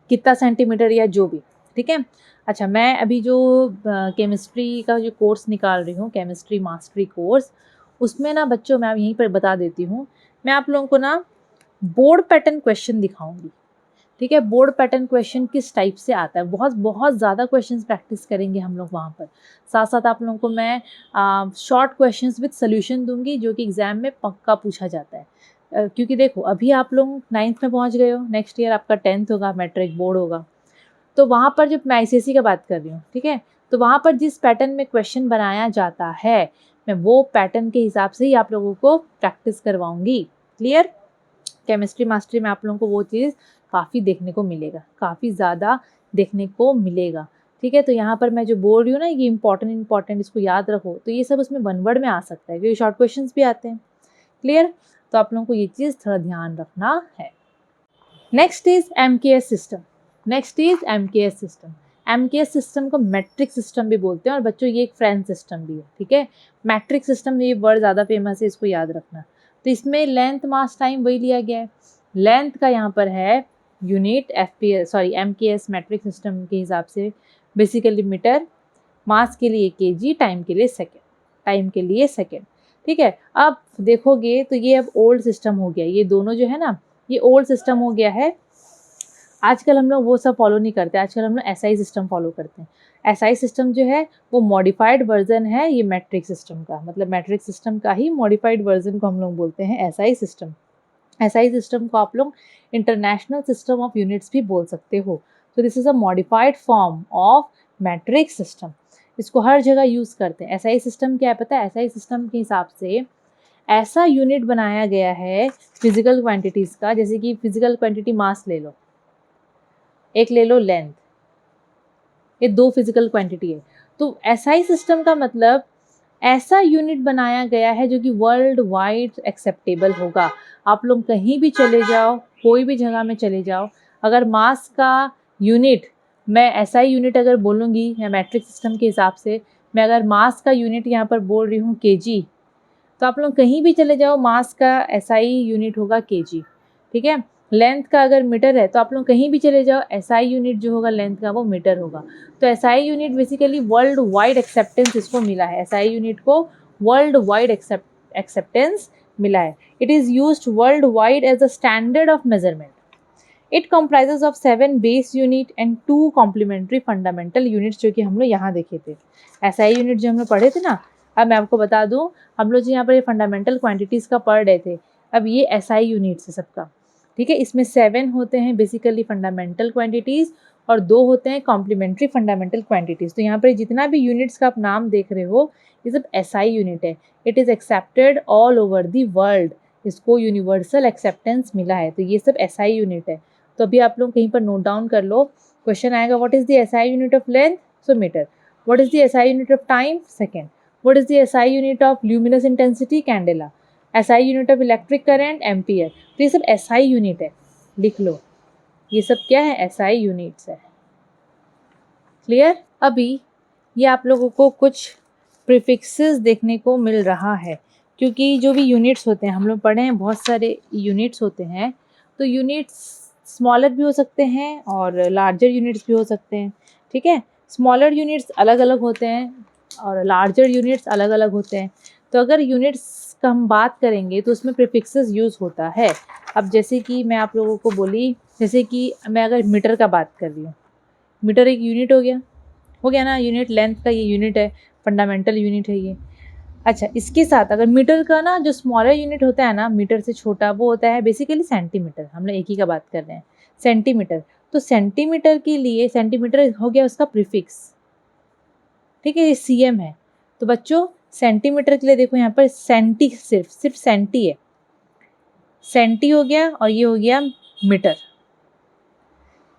कितना सेंटीमीटर या जो भी, ठीक है। अच्छा, मैं अभी जो केमिस्ट्री का जो कोर्स निकाल रही हूँ, केमिस्ट्री मास्टरी कोर्स, उसमें ना बच्चों मैं यहीं पर बता देती हूँ, मैं आप लोगों को ना बोर्ड पैटर्न क्वेश्चन दिखाऊंगी, ठीक है। बोर्ड पैटर्न क्वेश्चन किस टाइप से आता है, बहुत बहुत ज़्यादा क्वेश्चंस प्रैक्टिस करेंगे हम लोग वहाँ पर। साथ साथ आप लोगों को मैं शॉर्ट क्वेश्चंस विद सोल्यूशन दूंगी, जो कि एग्ज़ाम में पक्का पूछा जाता है। क्योंकि देखो, अभी आप लोग 9th में पहुँच गए हो, नेक्स्ट ईयर आपका 10th होगा, मैट्रिक बोर्ड होगा। तो वहाँ पर जब मैं आईसीएसई का बात कर रही हूँ, ठीक है, तो वहाँ पर जिस पैटर्न में क्वेश्चन बनाया जाता है, मैं वो पैटर्न के हिसाब से ही आप लोगों को प्रैक्टिस करवाऊँगी। क्लियर? केमिस्ट्री मास्टरी में आप लोगों को वो चीज़ काफ़ी देखने को मिलेगा, काफ़ी ज़्यादा देखने को मिलेगा, ठीक है। तो यहाँ पर मैं जो बोल रही हूँ ना, ये इंपॉर्टेंट, इसको याद रखो। तो ये सब उसमें 1 वर्ड में आ सकता है, क्योंकि शॉर्ट क्वेश्चंस भी आते हैं। क्लियर? तो आप लोगों को ये चीज़ थोड़ा ध्यान रखना है। Next is MKS system. MKS system को मैट्रिक सिस्टम भी बोलते हैं, और बच्चों ये एक फ्रेंच सिस्टम भी है, ठीक है। मैट्रिक सिस्टम, ये वर्ड ज़्यादा फेमस है, इसको याद रखना। तो इसमें लेंथ, मास, टाइम वही लिया गया है। लेंथ का यहाँ पर है यूनिट, एमकेएस मैट्रिक सिस्टम के हिसाब से बेसिकली मीटर, मास के लिए केजी, टाइम के लिए सेकेंड, ठीक है। अब देखोगे तो ये अब ओल्ड सिस्टम हो गया, ये दोनों जो है ना, ये ओल्ड सिस्टम हो गया है। आजकल हम लोग वो सब फॉलो नहीं करते, आजकल हम लोग एसआई सिस्टम फॉलो करते हैं। एसआई सिस्टम जो है वो मॉडिफाइड वर्जन है ये मैट्रिक सिस्टम का, मतलब मैट्रिक सिस्टम का ही मॉडिफाइड वर्जन को हम लोग बोलते हैं एसआई सिस्टम। एसआई सिस्टम को आप लोग इंटरनेशनल सिस्टम ऑफ यूनिट्स भी बोल सकते हो। तो this is a modified form of matric system. इसको हर जगह यूज़ करते हैं। SI सिस्टम क्या है पता है? SI सिस्टम के हिसाब से ऐसा यूनिट बनाया गया है फिजिकल क्वांटिटीज़ का, जैसे कि फिजिकल क्वांटिटी मास ले लो, एक ले लो लेंथ, ये 2 फिजिकल क्वांटिटी है। तो SI सिस्टम का मतलब ऐसा यूनिट बनाया गया है जो कि वर्ल्ड वाइड एक्सेप्टेबल होगा। आप लोग कहीं भी चले जाओ, कोई भी जगह में चले जाओ, अगर मास का यूनिट, मैं SI यूनिट अगर बोलूँगी या मैट्रिक सिस्टम के हिसाब से, मैं अगर मास का यूनिट यहाँ पर बोल रही हूँ kg, तो आप लोग कहीं भी चले जाओ मास का SI यूनिट होगा kg, ठीक है। लेंथ का अगर मीटर है तो आप लोग कहीं भी चले जाओ SI यूनिट जो होगा लेंथ का वो मीटर होगा। तो SI unit basically world wide acceptance इसको मिला है, SI यूनिट को वर्ल्ड वाइड एक्सेप्टेंस मिला है। It is used world wide as a standard of measurement. It comprises of 7 base unit and 2 complementary fundamental units, जो कि हम लोग यहाँ देखे थे। SI यूनिट जो हम लोग पढ़े थे ना, अब मैं आपको बता दूँ, हम लोग जो यहाँ पर ये फंडामेंटल क्वांटिटीज़ का पढ़ रहे थे, अब ये SI यूनिट्स है सबका, ठीक है। इसमें 7 होते हैं बेसिकली फंडामेंटल क्वांटिटीज़ और 2 होते हैं कॉम्प्लीमेंट्री फंडामेंटल क्वांटिटीज़। तो यहाँ पर जितना भी यूनिट्स का आप नाम देख रहे हो ये सब SI यूनिट है। It is accepted all over the world, इसको यूनिवर्सल एक्सेप्टेंस मिला है, तो ये सब SI यूनिट है। तो अभी आप लोग कहीं पर नोट डाउन कर लो, क्वेश्चन आएगा what is the SI unit of length, so metre. What is the SI unit of time, second. What is the SI unit of luminous intensity, candela. SI unit of electric current, ampere. तो ये सब SI unit है, लिख लो, ये सब क्या है, SI units है। क्लियर? अभी ये आप लोगों को कुछ प्रीफिक्सेस देखने को मिल रहा है, क्योंकि जो भी यूनिट्स होते हैं हम लोग पढ़े हैं, बहुत सारे यूनिट्स होते हैं। तो यूनिट्स स्मॉलर भी हो सकते हैं और लार्जर यूनिट्स भी हो सकते हैं, ठीक है। स्मॉलर यूनिट्स अलग अलग होते हैं और लार्जर यूनिट्स अलग अलग होते हैं। तो अगर यूनिट्स का हम बात करेंगे तो उसमें प्रीफिक्सेस यूज़ होता है। अब जैसे कि मैं आप लोगों को बोली, जैसे कि मैं अगर मीटर का बात कर रही हूँ, मीटर एक यूनिट हो गया ना, यूनिट लेंथ का ये यूनिट है, फंडामेंटल यूनिट है ये। अच्छा, इसके साथ अगर मीटर का ना जो स्मॉलर यूनिट होता है ना, मीटर से छोटा, वो होता है बेसिकली सेंटीमीटर। हम लोग एक ही का बात कर रहे हैं, सेंटीमीटर। तो सेंटीमीटर के लिए, सेंटीमीटर हो गया उसका प्रीफिक्स, ठीक है, ये CM है। तो बच्चों सेंटीमीटर के लिए देखो यहाँ पर सेंटी, सिर्फ सेंटी है, सेंटी हो गया और ये हो गया मीटर।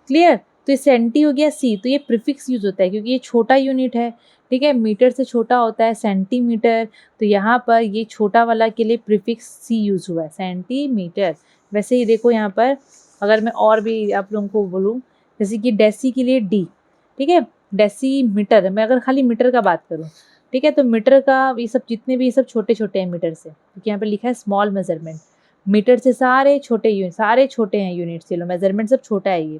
क्लियर? तो ये सेंटी हो गया C, तो ये प्रीफिक्स यूज होता है क्योंकि ये छोटा यूनिट है, ठीक है, मीटर से छोटा होता है सेंटीमीटर। तो यहाँ पर ये छोटा वाला के लिए प्रीफिक्स C यूज हुआ है, सेंटीमीटर। वैसे ही देखो यहाँ पर अगर मैं और भी आप लोगों को बोलूँ, जैसे कि डेसी के लिए D, ठीक है, डेसीमीटर। मैं अगर खाली मीटर का बात करूँ, ठीक है, तो मीटर का ये सब जितने भी ये सब छोटे छोटे हैं मीटर से, क्योंकि यहाँ पर लिखा है स्मॉल मेजरमेंट। मीटर से सारे छोटे यूनिट, सारे छोटे हैं यूनिट्स, चलो मेजरमेंट सब छोटा है ये।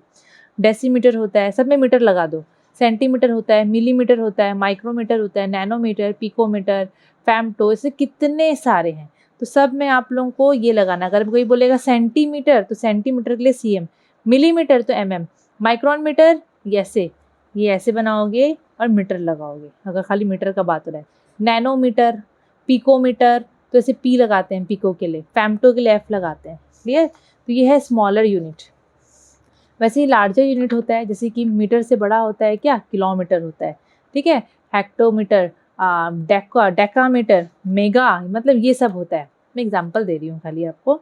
डेसीमीटर होता है, सब में मीटर लगा दो। सेंटीमीटर होता है, मिलीमीटर होता है, माइक्रोमीटर होता है, नैनोमीटर, पिकोमीटर, फैम्टो, ऐसे कितने सारे हैं। तो सब में आप लोगों को ये लगाना। अगर कोई बोलेगा सेंटीमीटर तो सेंटीमीटर के लिए CM, मिलीमीटर तो MM, माइक्रोमीटर ये ऐसे बनाओगे और मीटर लगाओगे अगर खाली मीटर का बात हो रहा है। नैनोमीटर, पिकोमीटर तो ऐसे P लगाते हैं पिको के लिए, फैम्टो के लिए F लगाते हैं। क्लियर? तो ये है स्मॉलर यूनिट। वैसे ही लार्जर यूनिट होता है, जैसे कि मीटर से बड़ा होता है क्या, किलोमीटर होता है, ठीक है, हेक्टोमीटर, डेकामीटर, मेगा, मतलब ये सब होता है। मैं एग्जांपल दे रही हूँ खाली, आपको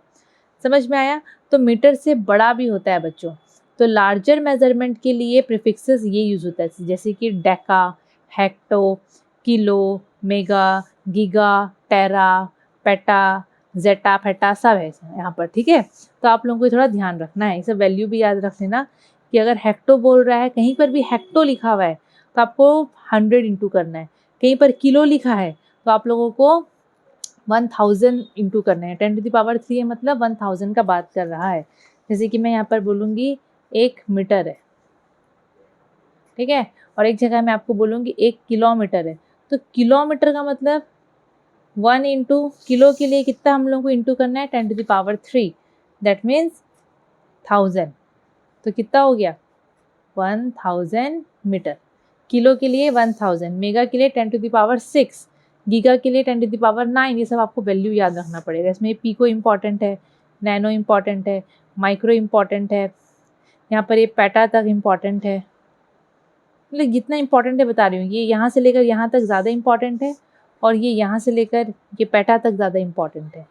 समझ में आया? तो मीटर से बड़ा भी होता है बच्चों। तो लार्जर मेजरमेंट के लिए प्रीफिक्सेस ये यूज़ होता है, जैसे कि deca, hecto, kilo, mega, giga, tera, peta, zetta, फेटा, सब है यहाँ पर, ठीक है। तो आप लोगों को थोड़ा ध्यान रखना है, ये सब वैल्यू भी याद रख लेना कि अगर हेक्टो बोल रहा है, कहीं पर भी हेक्टो लिखा हुआ है तो आपको 100 इंटू करना है। कहीं पर किलो लिखा है तो आप लोगों को 1000 इंटू करना है। 10⁻³ है, मतलब 1000 का बात कर रहा है। जैसे कि मैं यहाँ पर बोलूँगी 1 मीटर है, ठीक है, और एक जगह मैं आपको बोलूँगी 1 किलोमीटर है। तो किलोमीटर का मतलब 1 इंटू किलो के लिए कितना हम लोग को इंटू करना है, 10⁻³ दैट मीन्स 1000। तो कितना हो गया, 1000 मीटर। किलो के लिए 1000, मेगा के लिए 10⁻6, गीगा के लिए 10⁻9। ये सब आपको वैल्यू याद रखना पड़ेगा। इसमें पिको इम्पॉर्टेंट है, नैनो इम्पॉर्टेंट है, माइक्रो इम्पॉर्टेंट है, यहाँ पर ये पेटा तक इम्पॉर्टेंट है। मतलब जितना इंपॉर्टेंट है बता रही हूँ, ये यहाँ से लेकर यहाँ तक ज़्यादा इंपॉर्टेंट है और ये यहाँ से लेकर ये पेटा तक ज़्यादा इंपॉर्टेंट है।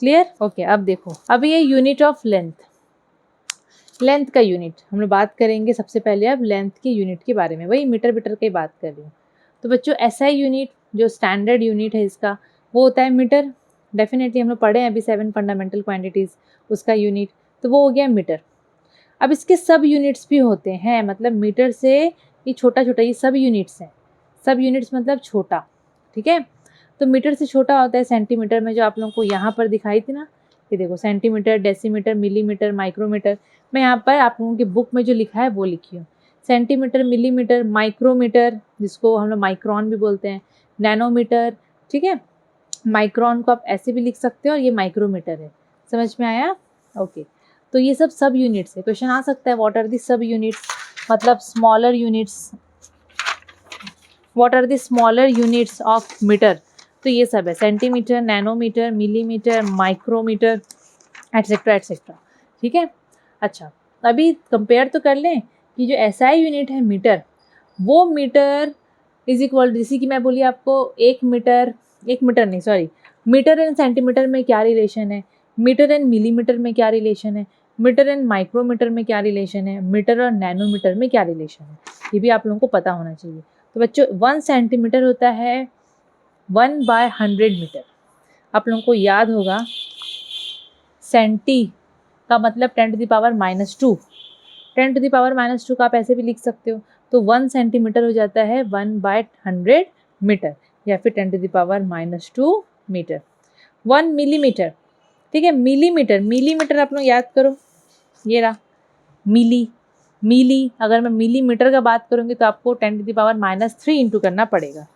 क्लियर? ओके, अब देखो, अब ये यूनिट ऑफ लेंथ, लेंथ का यूनिट हम लोग बात करेंगे सबसे पहले। अब लेंथ की यूनिट के बारे में, वही मीटर मीटर की बात कर रही हूँ। तो बच्चों एसआई यूनिट जो स्टैंडर्ड यूनिट है इसका, वो होता है मीटर। डेफिनेटली हम लोग पढ़े हैं अभी 7 फंडामेंटल क्वांटिटीज़, उसका यूनिट, तो वो हो गया मीटर। अब इसके सब यूनिट्स भी होते हैं, मतलब मीटर से ये छोटा छोटा, ये सब यूनिट्स हैं। सब यूनिट्स मतलब छोटा, ठीक है। तो मीटर से छोटा होता है सेंटीमीटर में, जो आप लोगों को यहाँ पर दिखाई थी ना, ये देखो सेंटीमीटर, डेसीमीटर, मिलीमीटर, माइक्रोमीटर। मैं यहाँ पर आप लोगों की बुक में जो लिखा है वो लिखी हूँ। सेंटीमीटर, मिलीमीटर, माइक्रोमीटर, जिसको हम लोग माइक्रोन भी बोलते हैं, नैनोमीटर, ठीक है। माइक्रोन को आप ऐसे भी लिख सकते हो और ये माइक्रोमीटर है। समझ में आया? ओके, तो ये सब यूनिट्स है। क्वेश्चन आ सकता है what are the sub units, मतलब smaller units, what are the smaller units of metre. तो ये सब है, centimetre, nanometre, millimetre, micrometre, etcetera etcetera, ठीक है। अच्छा, अभी कंपेयर तो कर लें कि जो एसआई यूनिट है मीटर, वो मीटर इज इक्वल, जैसे कि मैं बोली आपको मीटर एंड सेंटीमीटर में क्या रिलेशन है, मीटर एंड मिलीमीटर में क्या रिलेशन है, मीटर एंड माइक्रोमीटर में क्या रिलेशन है, मीटर और नैनोमीटर में क्या रिलेशन है, ये भी आप लोगों को पता होना चाहिए। तो बच्चों 1 सेंटीमीटर होता है 1/100 मीटर। आप लोगों को याद होगा सेंटी का मतलब 10⁻², 10⁻² का आप ऐसे भी लिख सकते हो। तो 1 सेंटीमीटर हो जाता है 1/100 मीटर, या फिर 10⁻² मीटर। 1 मिलीमीटर, ठीक है। मिलीमीटर आप लोग याद करो, ये रहा मिली, अगर मैं मिलीमीटर का बात करूँगी तो आपको 10⁻³ इंटू करना पड़ेगा।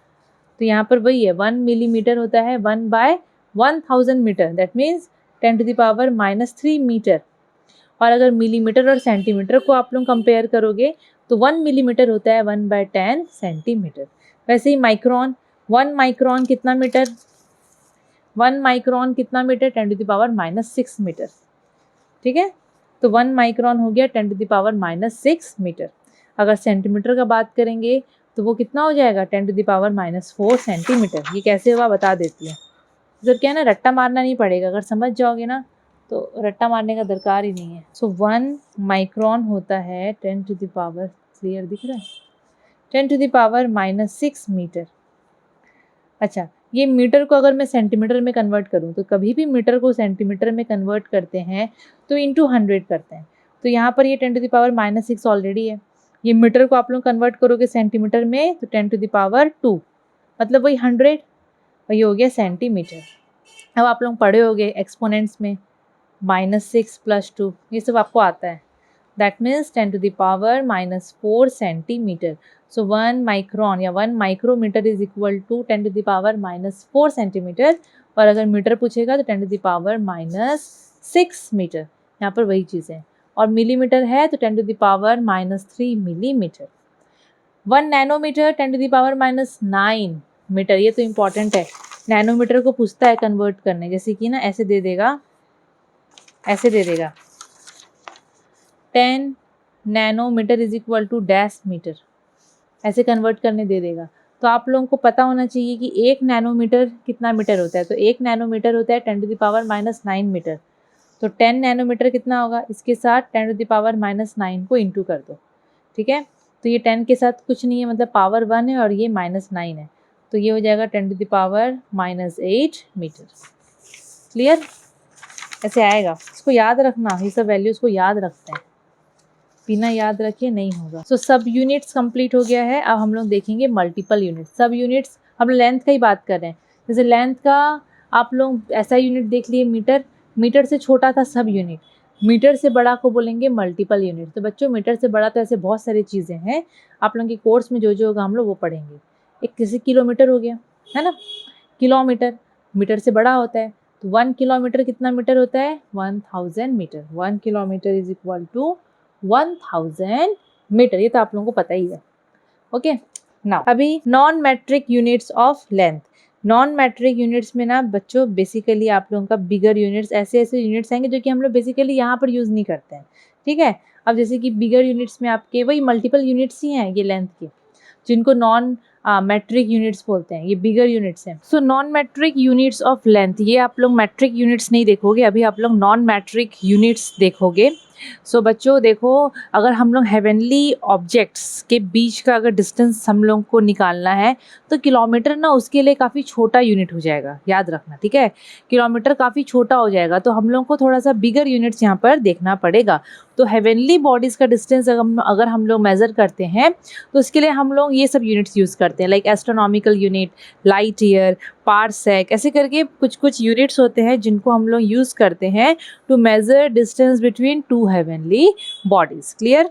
तो यहाँ पर वही है, 1 मिलीमीटर होता है 1/1000 मीटर, दैट मीन्स 10⁻³ मीटर। और अगर मिलीमीटर और सेंटीमीटर को आप लोग कंपेयर करोगे तो 1 मिलीमीटर होता है 1/10 सेंटीमीटर। वैसे ही माइक्रोन, 1 माइक्रोन कितना मीटर, 1 माइक्रोन कितना मीटर, 10⁻6 मीटर, ठीक है। तो 1 माइक्रोन हो गया 10⁻6 मीटर। अगर सेंटीमीटर का बात करेंगे तो वो कितना हो जाएगा, 10⁻4 सेंटीमीटर। ये कैसे हुआ बता देती हूँ। जब क्या है ना, रट्टा मारना नहीं पड़ेगा, अगर समझ जाओगे ना तो रट्टा मारने का दरकार ही नहीं है। सो 1 माइक्रोन होता है 10⁻, क्लियर दिख रहा है, 10⁻6 मीटर। अच्छा, ये मीटर को अगर मैं सेंटीमीटर में कन्वर्ट करूँ, तो कभी भी मीटर को सेंटीमीटर में कन्वर्ट करते हैं तो इंटू 100 करते हैं। तो यहाँ पर ये 10⁻6 ऑलरेडी है। ये मीटर को आप लोग कन्वर्ट करोगे सेंटीमीटर में तो 10⁻2, मतलब वही 100, वही हो गया सेंटीमीटर। अब आप लोग पढ़े होगे एक्सपोनेंट्स में, -6 + 2, ये सब आपको आता है। That means 10⁻4 centimetre. So 1 micron या 1 micrometre is equal to 10⁻4 centimetre. और अगर मीटर पूछेगा तो 10⁻6 मीटर, यहाँ पर वही चीज़ है। और मिलीमीटर है तो 10⁻³ मिलीमीटर। 1 नैनोमीटर 10⁻9 मीटर, ये तो इम्पॉर्टेंट है। नैनोमीटर को पूछता है कन्वर्ट करने, जैसे कि ना ऐसे दे देगा 10 nanometre is equal to dash metre, ऐसे कन्वर्ट करने दे देगा। तो आप लोगों को पता होना चाहिए कि 1 नैनोमीटर कितना मीटर होता है। तो 1 नैनोमीटर होता है 10⁻9 मीटर। तो 10 नैनोमीटर कितना होगा, इसके साथ 10⁻9 को इंटू कर दो, ठीक है। तो ये 10 के साथ कुछ नहीं है, मतलब पावर 1 है और ये -9 है, तो ये हो जाएगा 10⁻8 मीटर। क्लियर? ऐसे आएगा, इसको याद रखना, ये सब वैल्यूज़ को याद रखते हैं, बिना याद रखे नहीं होगा। सो सब यूनिट्स कंप्लीट हो गया है। अब हम लोग देखेंगे मल्टीपल यूनिट्स। सब यूनिट्स, हम लेंथ का ही बात कर रहे हैं। जैसे लेंथ का आप लोग ऐसा यूनिट देख लिए मीटर, मीटर से छोटा था सब यूनिट, मीटर से बड़ा को बोलेंगे मल्टीपल यूनिट। तो बच्चों मीटर से बड़ा तो ऐसे बहुत सारी चीज़ें हैं, आप लोगों के कोर्स में जो जो होगा हम लोग वो पढ़ेंगे। एक जैसे किलोमीटर हो गया, है ना, किलोमीटर मीटर से बड़ा होता है। तो 1 किलोमीटर कितना मीटर होता है, 1000 metre. 1 kilometre is equal to 1000 metre, ये तो आप लोगों को पता ही है। ओके, नाउ अभी non metric units of length. Non metric units में ना बच्चों बेसिकली आप लोगों का बिगर यूनिट्स, ऐसे ऐसे यूनिट्स आएंगे जो कि हम लोग बेसिकली यहाँ पर यूज़ नहीं करते हैं, ठीक है। अब जैसे कि बिगर यूनिट्स में आपके वही मल्टीपल यूनिट्स ही हैं ये लेंथ के, जिनको नॉन मैट्रिक यूनिट्स बोलते हैं, ये बिगर यूनिट्स हैं। So non metric units of length, ये आप लोग मैट्रिक यूनिट्स नहीं देखोगे, अभी आप लोग नॉन मैट्रिक यूनिट्स देखोगे। सो बच्चों देखो, अगर हम लोग हेवनली ऑब्जेक्ट्स के बीच का अगर डिस्टेंस हम लोग को निकालना है तो किलोमीटर ना उसके लिए काफ़ी छोटा यूनिट हो जाएगा, याद रखना, ठीक है। किलोमीटर काफ़ी छोटा हो जाएगा, तो हम लोग को थोड़ा सा बिगर यूनिट्स यहाँ पर देखना पड़ेगा। तो हेवनली बॉडीज़ का डिस्टेंस अगर हम लोग मेज़र करते हैं तो उसके लिए हम लोग ये सब यूनिट्स यूज़ करते हैं, like astronomical unit, light year, parsec, ऐसे करके कुछ कुछ यूनिट्स होते हैं जिनको हम लोग यूज़ करते हैं to measure distance between two heavenly bodies. Clear?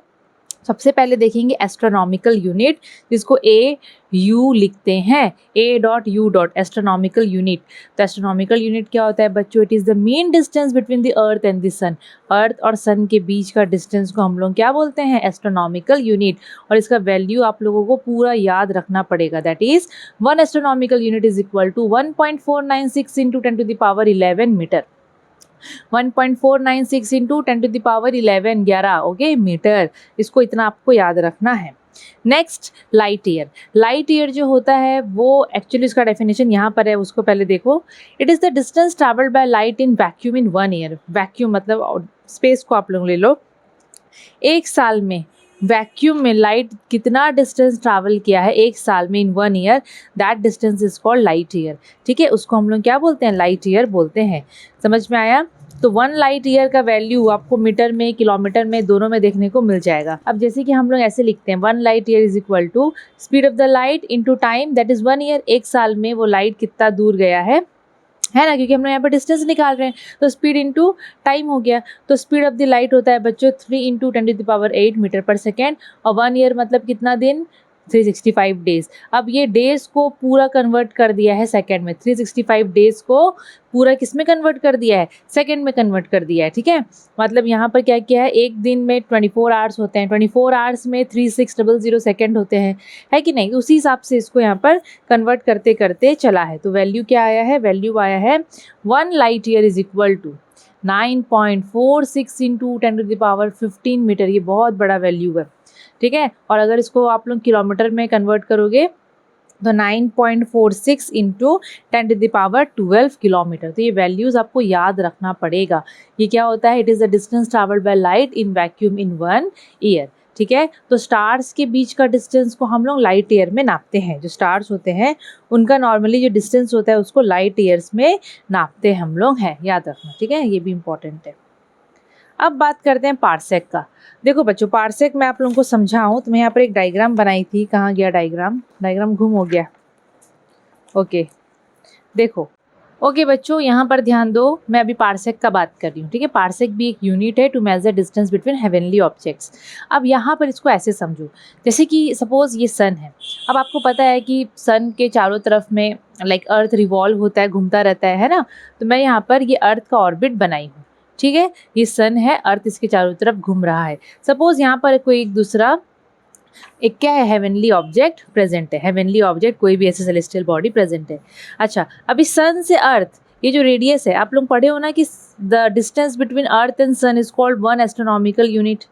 सबसे पहले देखेंगे एस्ट्रोनॉमिकल यूनिट, जिसको AU लिखते हैं, A.U. Astronomical unit. तो एस्ट्रोनॉमिकल यूनिट क्या होता है बच्चों? It is the mean distance between the earth and the sun. Earth और सन के बीच का डिस्टेंस को हम लोग क्या बोलते हैं? Astronomical unit. और इसका वैल्यू आप लोगों को पूरा याद रखना पड़ेगा, that is 1 astronomical unit is equal to 1.496 into 10 to the power 11 metre. 1.496 into 10 to the power 11 okay metre. इसको इतना आपको याद रखना है। Next light year. Light year जो होता है वो एक्चुअली इसका डेफिनेशन यहाँ पर है, उसको पहले देखो। It is the distance travelled by light in vacuum in 1 year. Vacuum मतलब स्पेस को आप लोग ले लो, एक साल में वैक्यूम में लाइट कितना डिस्टेंस ट्रैवल किया है एक साल में इन 1 year, that distance is called light year. ठीक है, उसको हम लोग क्या बोलते हैं? लाइट ईयर बोलते हैं। समझ में आया? तो 1 लाइट ईयर का वैल्यू आपको मीटर में, किलोमीटर में, दोनों में देखने को मिल जाएगा। अब जैसे कि हम लोग ऐसे लिखते हैं 1 light year is equal to speed of the light into time, that is 1 year. एक साल में वो लाइट कितना दूर गया है ना, क्योंकि हम लोग यहाँ पर डिस्टेंस निकाल रहे हैं, तो स्पीड इनटू टाइम हो गया। तो स्पीड ऑफ द लाइट होता है बच्चों 3 into 10 to the power 8 metre per second. और 1 ईयर मतलब कितना दिन? 365 डेज। अब ये डेज को पूरा कन्वर्ट कर दिया है सेकंड में। 365 डेज को पूरा किस में कन्वर्ट कर दिया है? सेकंड में कन्वर्ट कर दिया है। ठीक है, मतलब यहाँ पर क्या किया है, एक दिन में 24 आवर्स होते हैं, 24 आवर्स में 3600 सेकंड होते हैं, है कि नहीं? तो उसी हिसाब से इसको यहाँ पर कन्वर्ट करते करते चला है। तो वैल्यू क्या आया है? वैल्यू आया है 1 light year is equal to 9.46 into 10 to the power 15 metre. ये बहुत बड़ा वैल्यू है। ठीक है, और अगर इसको आप लोग किलोमीटर में कन्वर्ट करोगे तो 9.46 into 10 to the power 12 kilometre. तो ये वैल्यूज़ आपको याद रखना पड़ेगा। ये क्या होता है? It is the distance travelled by light in vacuum in 1 year. ठीक है, तो स्टार्स के बीच का डिस्टेंस को हम लोग लाइट ईयर में नापते हैं। जो स्टार्स होते हैं उनका नॉर्मली जो डिस्टेंस होता है उसको लाइट ईयर्स में नापते हम लोग हैं, याद रखना। ठीक है, ये भी इम्पॉर्टेंट है। अब बात करते हैं पारसेक का। देखो बच्चों, पारसेक मैं आप लोगों को समझाऊं तो मैं यहाँ पर एक डायग्राम बनाई थी। कहाँ गया डायग्राम? डायग्राम गुम हो गया। ओके, देखो। ओके बच्चों, यहाँ पर ध्यान दो, मैं अभी पारसेक का बात कर रही हूँ। ठीक है, पारसेक भी एक यूनिट है to measure distance between heavenly objects. अब यहाँ पर इसको ऐसे समझो, जैसे कि सपोज ये सन है। अब आपको पता है कि सन के चारों तरफ में लाइक अर्थ रिवॉल्व होता है, घूमता रहता है ना। तो मैं यहाँ पर ये अर्थ का ऑर्बिट बनाई हूँ। ठीक है, ये सन है, अर्थ इसके चारों तरफ घूम रहा है। सपोज यहाँ पर कोई एक दूसरा एक क्या है? हेवनली ऑब्जेक्ट प्रेजेंट है। हेवनली ऑब्जेक्ट कोई भी ऐसे सेलेस्टियल बॉडी प्रेजेंट है। अच्छा, अभी सन से अर्थ ये जो रेडियस है, आप लोग पढ़े हो ना कि the distance between earth and sun is called 1 astronomical unit,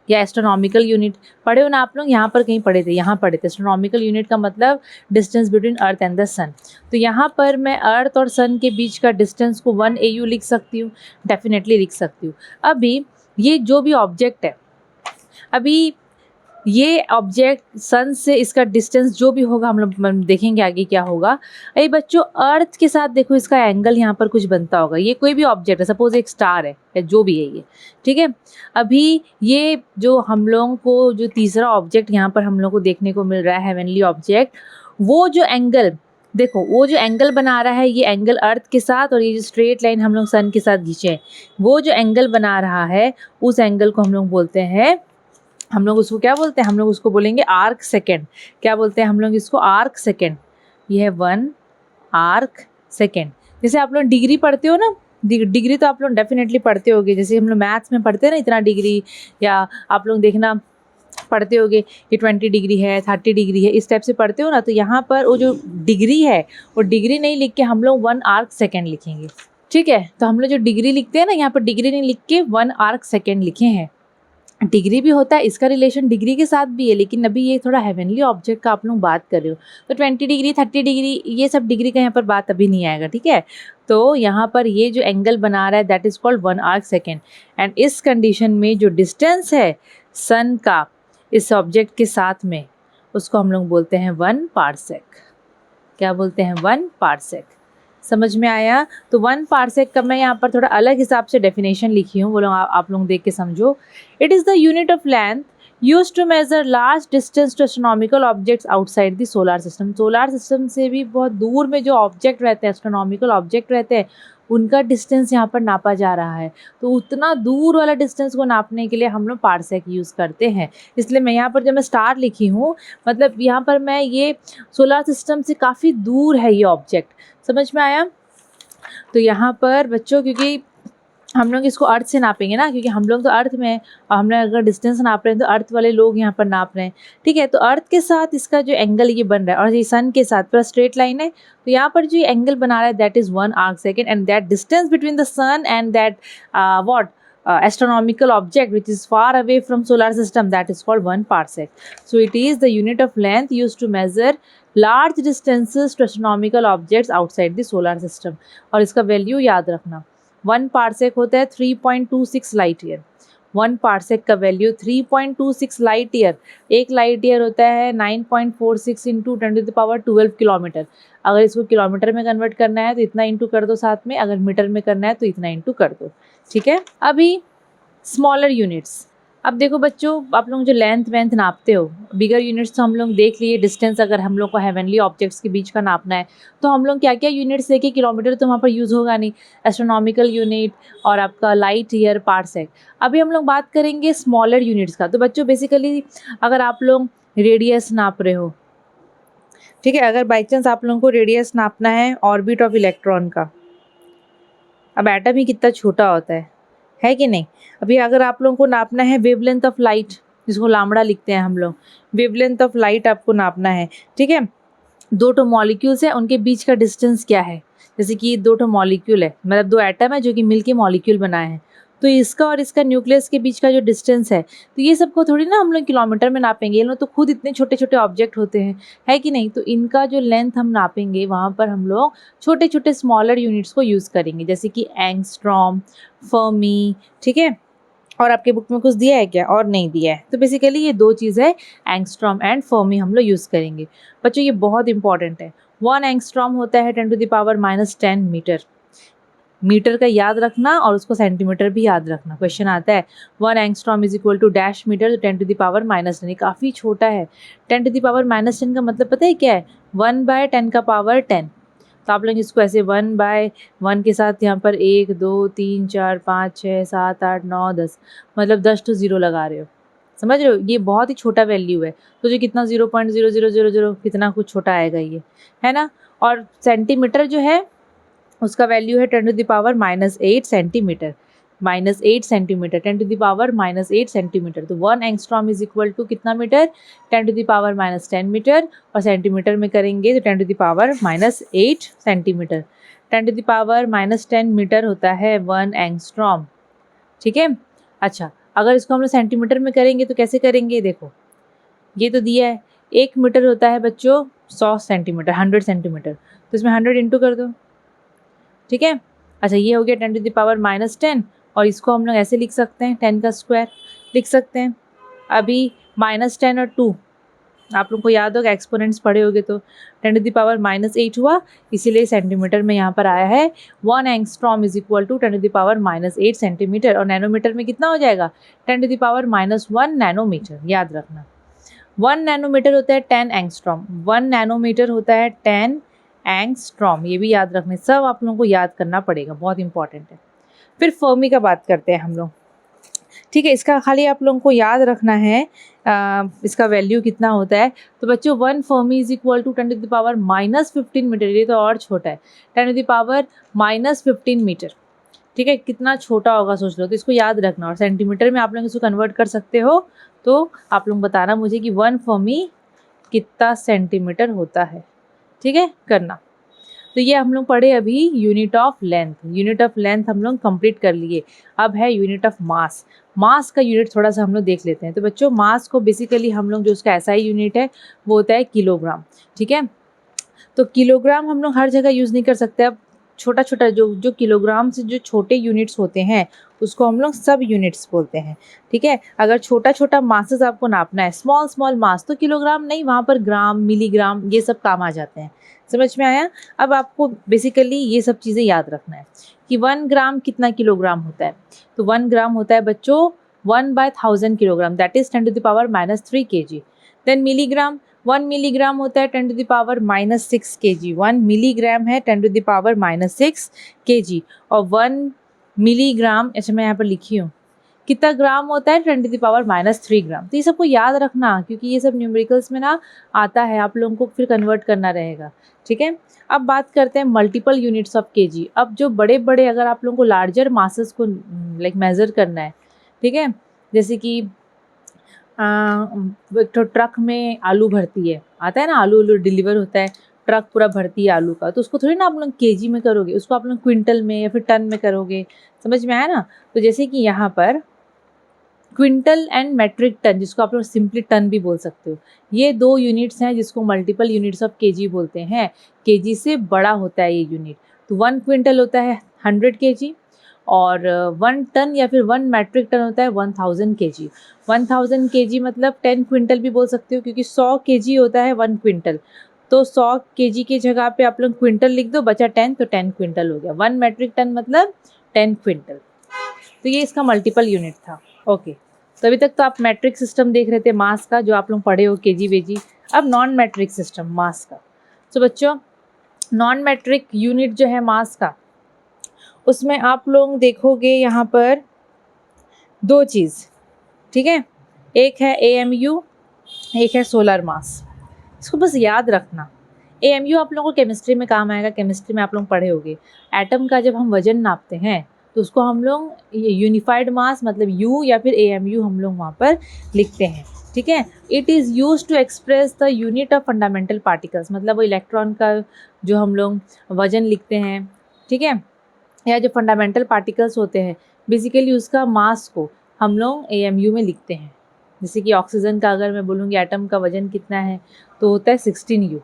या एस्ट्रोनॉमिकल यूनिट पढ़े हो ना आप लोग? यहाँ पर कहीं पढ़े थे, यहाँ पढ़े थे। एस्ट्रोनॉमिकल यूनिट का मतलब distance between earth and the sun. तो यहाँ पर मैं अर्थ और सन के बीच का डिस्टेंस को 1 AU लिख सकती हूँ, डेफिनेटली लिख सकती हूँ। अभी ये जो भी ऑब्जेक्ट है, अभी ये ऑब्जेक्ट सन से इसका डिस्टेंस जो भी होगा हम लोग देखेंगे आगे क्या होगा। अरे बच्चों, अर्थ के साथ देखो इसका एंगल यहाँ पर कुछ बनता होगा। ये कोई भी ऑब्जेक्ट है, सपोज एक स्टार है या जो भी है ये। ठीक है, अभी ये जो हम लोगों को जो तीसरा ऑब्जेक्ट यहाँ पर हम लोग को देखने को मिल रहा है, हेवनली ऑब्जेक्ट, वो जो एंगल देखो, वो जो एंगल बना रहा है, ये एंगल अर्थ के साथ, और ये जो स्ट्रेट लाइन हम लोग सन के साथ खींचे हैं, वो जो एंगल बना रहा है उस एंगल को हम लोग बोलते हैं, हम लोग उसको क्या बोलते हैं? हम लोग उसको बोलेंगे आर्क सेकेंड। क्या बोलते हैं हम लोग इसको? Arc second. ये है 1 आर्क सेकेंड। जैसे आप लोग डिग्री पढ़ते हो ना, डिग्री तो आप लोग डेफिनेटली पढ़ते होगे। जैसे हम लोग मैथ्स में पढ़ते हैं ना इतना डिग्री, या आप लोग देखना पढ़ते होगे ये 20 डिग्री है, 30 डिग्री है, इस टाइप से पढ़ते हो ना। तो यहाँ पर वो जो डिग्री है, वो डिग्री नहीं लिख के हम लोग 1 आर्क सेकेंड लिखेंगे। ठीक है, तो हम लोग जो डिग्री लिखते हैं ना, यहाँ पर डिग्री नहीं लिख के 1 आर्क सेकेंड लिखे हैं। डिग्री भी होता है, इसका रिलेशन डिग्री के साथ भी है, लेकिन अभी ये थोड़ा हेवनली ऑब्जेक्ट का आप लोग बात कर रहे हो, तो 20 डिग्री 30 डिग्री ये सब डिग्री का यहाँ पर बात अभी नहीं आएगा, ठीक है। तो यहाँ पर ये जो एंगल बना रहा है that is called 1 arc second, and इस कंडीशन में जो डिस्टेंस है सन का इस ऑब्जेक्ट के साथ में उसको हम लोग बोलते हैं 1 पार्सेक। क्या बोलते हैं? 1 पार्सेक। समझ में आया? तो 1 पार्सेक का मैं यहाँ पर थोड़ा अलग हिसाब से डेफिनेशन लिखी हूँ, वो लोग आप लोग देख के समझो। It is the unit of length use to measure large distance to astronomical objects outside the solar system. Solar system से भी बहुत दूर में जो ऑब्जेक्ट रहते हैं, एस्ट्रोनॉमिकल ऑब्जेक्ट रहते हैं, उनका डिस्टेंस यहाँ पर नापा जा रहा है। तो उतना दूर वाला डिस्टेंस को नापने के लिए हम लोग पार्सेक यूज़ करते हैं। इसलिए मैं यहाँ पर जब मैं स्टार लिखी हूँ, मतलब यहाँ पर मैं ये सोलार सिस्टम से काफ़ी दूर है ये ऑब्जेक्ट। समझ में आया? तो यहाँ पर बच्चों, क्योंकि हम लोग इसको अर्थ से नापेंगे ना, क्योंकि हम लोग तो अर्थ में हैं और हम लोग अगर डिस्टेंस नाप रहे हैं तो अर्थ वाले लोग यहाँ पर नाप रहे हैं, ठीक है। तो अर्थ के साथ इसका जो एंगल ये बन रहा है और ये सन के साथ पूरा स्ट्रेट लाइन है, तो यहाँ पर जो एंगल बना रहा है that is 1 arc second, and that distance between the sun and that what astronomical object which is far away from solar system, that is called 1 parsec. So it is the unit of length used to measure large distances to astronomical objects outside the solar system. और इसका value याद रखना, 1 parsec होता है 3.26 light year. 1 parsec का value 3.26 light year. एक light year होता है 9.46 इंटू 10⁻12 किलोमीटर। अगर इसको किलोमीटर में कन्वर्ट करना है तो इतना इंटू कर दो साथ में, अगर मीटर में करना है तो इतना इंटू कर दो, ठीक है। अभी स्मॉलर यूनिट्स, अब देखो बच्चों, आप लोग जो लेंथ वेंथ नापते हो, बिगर यूनिट्स तो हम लोग देख लिए, डिस्टेंस अगर हम लोग को हेवनली ऑब्जेक्ट्स के बीच का नापना है तो हम लोग क्या क्या यूनिट्स देखिए, किलोमीटर तो वहाँ पर यूज़ होगा नहीं, एस्ट्रोनॉमिकल यूनिट और आपका लाइट ईयर, पार्सेक। अभी हम लोग बात करेंगे स्मॉलर यूनिट्स का। तो बच्चों बेसिकली अगर आप लोग रेडियस नाप रहे हो, ठीक है, अगर बाई चांस आप लोगों को रेडियस नापना है ऑर्बिट ऑफ इलेक्ट्रॉन का, अब एटम ही कितना छोटा होता है कि नहीं। अभी अगर आप लोगों को नापना है वेवलेंथ ऑफ लाइट, जिसको लामड़ा लिखते हैं हम लोग, वेवलेंथ ऑफ लाइट आपको नापना है, ठीक है। 2 ठो मॉलिक्यूल्स है, उनके बीच का डिस्टेंस क्या है, जैसे कि 2 ठो मॉलिक्यूल है, मतलब 2 एटम है जो कि मिलके मॉलिक्यूल बनाए हैं, तो इसका और इसका न्यूक्लियस के बीच का जो डिस्टेंस है, तो ये सबको थोड़ी ना हम लोग किलोमीटर में नापेंगे, ये लोग तो खुद इतने छोटे छोटे ऑब्जेक्ट होते हैं, है कि नहीं। तो इनका जो लेंथ हम नापेंगे वहाँ पर हम लोग छोटे छोटे स्मॉलर यूनिट्स को यूज़ करेंगे, जैसे कि एंगस्ट्रॉम, फर्मी, ठीक है। और आपके बुक में कुछ दिया है क्या? और नहीं दिया है। तो बेसिकली ये 2 चीज़ है, एंगस्ट्रॉम एंड फर्मी, हम लोग यूज़ करेंगे। बच्चों ये बहुत इंपॉर्टेंट है। 1 एंगस्ट्रॉम होता है 10⁻⁻10 मीटर। मीटर का याद रखना और उसको सेंटीमीटर भी याद रखना, क्वेश्चन आता है 1 angstrom is equal to dash metre, तो 10⁻⁻10, काफ़ी छोटा है। 10⁻10 का मतलब पता है क्या है? 1/10 का पावर 10। तो आप लोग इसको ऐसे 1/1 के साथ यहाँ पर 1 2 3 4 5 6 7 8 9 10, मतलब 10 to 0 लगा रहे हो, समझ रहे हो। ये बहुत ही छोटा वैल्यू है, तो जो कितना 0.0000 कितना कुछ छोटा आएगा ये, है ना। और सेंटीमीटर जो है उसका वैल्यू है 10⁻⁻8 सेंटीमीटर, -8 सेंटीमीटर, 10⁻⁻8 सेंटीमीटर। तो 1 एंगस्ट्रॉम इज इक्वल टू कितना मीटर? 10⁻⁻10 मीटर, और सेंटीमीटर में करेंगे तो 10⁻⁻8 सेंटीमीटर। 10⁻⁻10 मीटर होता है 1 एंगस्ट्रॉम, ठीक है। अच्छा, अगर इसको हम लोग सेंटीमीटर में करेंगे तो कैसे करेंगे? देखो ये तो दिया है, 1 मीटर होता है बच्चों 100 सेंटीमीटर, 100 सेंटीमीटर, तो इसमें 100 इंटू कर दो, ठीक है। अच्छा, ये हो गया 10⁻10, और इसको हम लोग ऐसे लिख सकते हैं, 10 का स्क्वायर लिख सकते हैं। अभी -10 और 2 आप लोग को याद होगा, एक्सपोनेंट्स पढ़े होगे, तो 10⁻⁻8 हुआ, इसीलिए सेंटीमीटर में यहाँ पर आया है 1 angstrom is equal to 10⁻⁻8 centimetre, और नैनोमीटर में कितना हो जाएगा? 10⁻⁻1 नैनोमीटर, याद रखना। 1 नैनोमीटर होता है 10 एंगस्ट्रॉम, 1 नैनोमीटर होता है 10 एंगस्ट्रॉम, ये भी याद रखने, सब आप लोगों को याद करना पड़ेगा, बहुत इंपॉर्टेंट है। फिर फर्मी का बात करते हैं हम लोग, ठीक है। इसका खाली आप लोगों को याद रखना है इसका वैल्यू कितना होता है। तो बच्चों 1 fermi is equal to 10⁻⁻15 metre, ये तो और छोटा है, 10⁻⁻15 मीटर, ठीक है। कितना छोटा होगा सोच लो, तो इसको याद रखना, और सेंटीमीटर में आप लोग इसको कन्वर्ट कर सकते हो, तो आप लोग बताना मुझे कि 1 फर्मी कितना सेंटीमीटर होता है, ठीक है, करना। तो ये हम लोग पढ़े अभी unit of length. Unit of length हम लोग कंप्लीट कर लिए। अब है यूनिट ऑफ मास। मास का यूनिट थोड़ा सा हम लोग देख लेते हैं। तो बच्चों मास को बेसिकली हम लोग जो उसका एसआई यूनिट है वो होता है किलोग्राम। ठीक है, तो किलोग्राम हम लोग हर जगह यूज़ नहीं कर सकते। अब छोटा छोटा जो किलोग्राम से जो छोटे यूनिट्स होते हैं उसको हम लोग सब यूनिट्स बोलते हैं। ठीक है, अगर छोटा छोटा मासेस आपको नापना है, स्मॉल स्मॉल मास, तो किलोग्राम नहीं, वहाँ पर ग्राम, मिलीग्राम ये सब काम आ जाते हैं। समझ में आया? अब आपको बेसिकली ये सब चीज़ें याद रखना है कि 1 ग्राम कितना किलोग्राम होता है। तो 1 ग्राम होता है बच्चों 1/1000 kilogram, that is 10⁻³ kg। Then milligram, 1 milligram होता है 10⁻⁻6 kg। 1 मिलीग्राम है 10⁻⁻6 kg। और 1 मिलीग्राम, अच्छा मैं यहाँ पर लिखी हूँ, कितना ग्राम होता है 10⁻³ ग्राम। तो ये सबको याद रखना, क्योंकि ये सब न्यूमेरिकल्स में ना आता है, आप लोगों को फिर कन्वर्ट करना रहेगा। ठीक है, अब बात करते हैं मल्टीपल यूनिट्स ऑफ केजी। अब जो बड़े बड़े, अगर आप लोगों को लार्जर मासेस को लाइक मेज़र करना है, ठीक है, जैसे कि तो ट्रक में आलू भरती है, आता है ना, आलू डिलीवर होता है, ट्रक पूरा भरती है आलू का, तो उसको थोड़ी ना आप लोग केजी में करोगे, उसको आप लोग क्विंटल में या फिर टन में करोगे। समझ में आया ना? तो जैसे कि यहाँ पर क्विंटल एंड मेट्रिक टन, जिसको आप लोग सिंपली टन भी बोल सकते हो, ये 2 यूनिट्स हैं जिसको मल्टीपल यूनिट्स ऑफ केजी बोलते हैं। केजी से बड़ा होता है ये यूनिट। तो 1 क्विंटल होता है 100 केजी, और 1 टन या फिर 1 मेट्रिक टन होता है 1000 केजी। 1000 केजी मतलब 10 क्विंटल भी बोल सकते हो, क्योंकि 100 केजी होता है 1 क्विंटल। तो 100 केजी की जगह पे आप लोग क्विंटल लिख दो, बचा 10, तो 10 क्विंटल हो गया। 1 मेट्रिक टन मतलब 10 क्विंटल। तो ये इसका मल्टीपल यूनिट था। ओके, तो अभी तक तो आप मैट्रिक सिस्टम देख रहे थे मास का, जो आप लोग पढ़े हो केजी वेजी। अब नॉन मैट्रिक सिस्टम मास का। तो बच्चों नॉन मैट्रिक यूनिट जो है मास का, उसमें आप लोग देखोगे यहाँ पर 2 चीज़। ठीक है, एक है AMU, एक है सोलर मास। इसको बस याद रखना। AMU आप लोगों को केमिस्ट्री में काम आएगा, केमिस्ट्री में आप लोग पढ़े होंगे। एटम का जब हम वजन नापते हैं तो उसको हम लोग यूनिफाइड मास मतलब U या फिर AMU हम लोग वहाँ पर लिखते हैं। ठीक है, it is use to express the unit of fundamental particles, मतलब वो इलेक्ट्रॉन का जो हम लोग वजन लिखते हैं। ठीक है, या जो फंडामेंटल पार्टिकल्स होते हैं, बेसिकली उसका मास को हम लोग AMU में लिखते हैं। जैसे कि ऑक्सीजन का अगर मैं बोलूँगी एटम का वजन कितना है, तो होता है 16U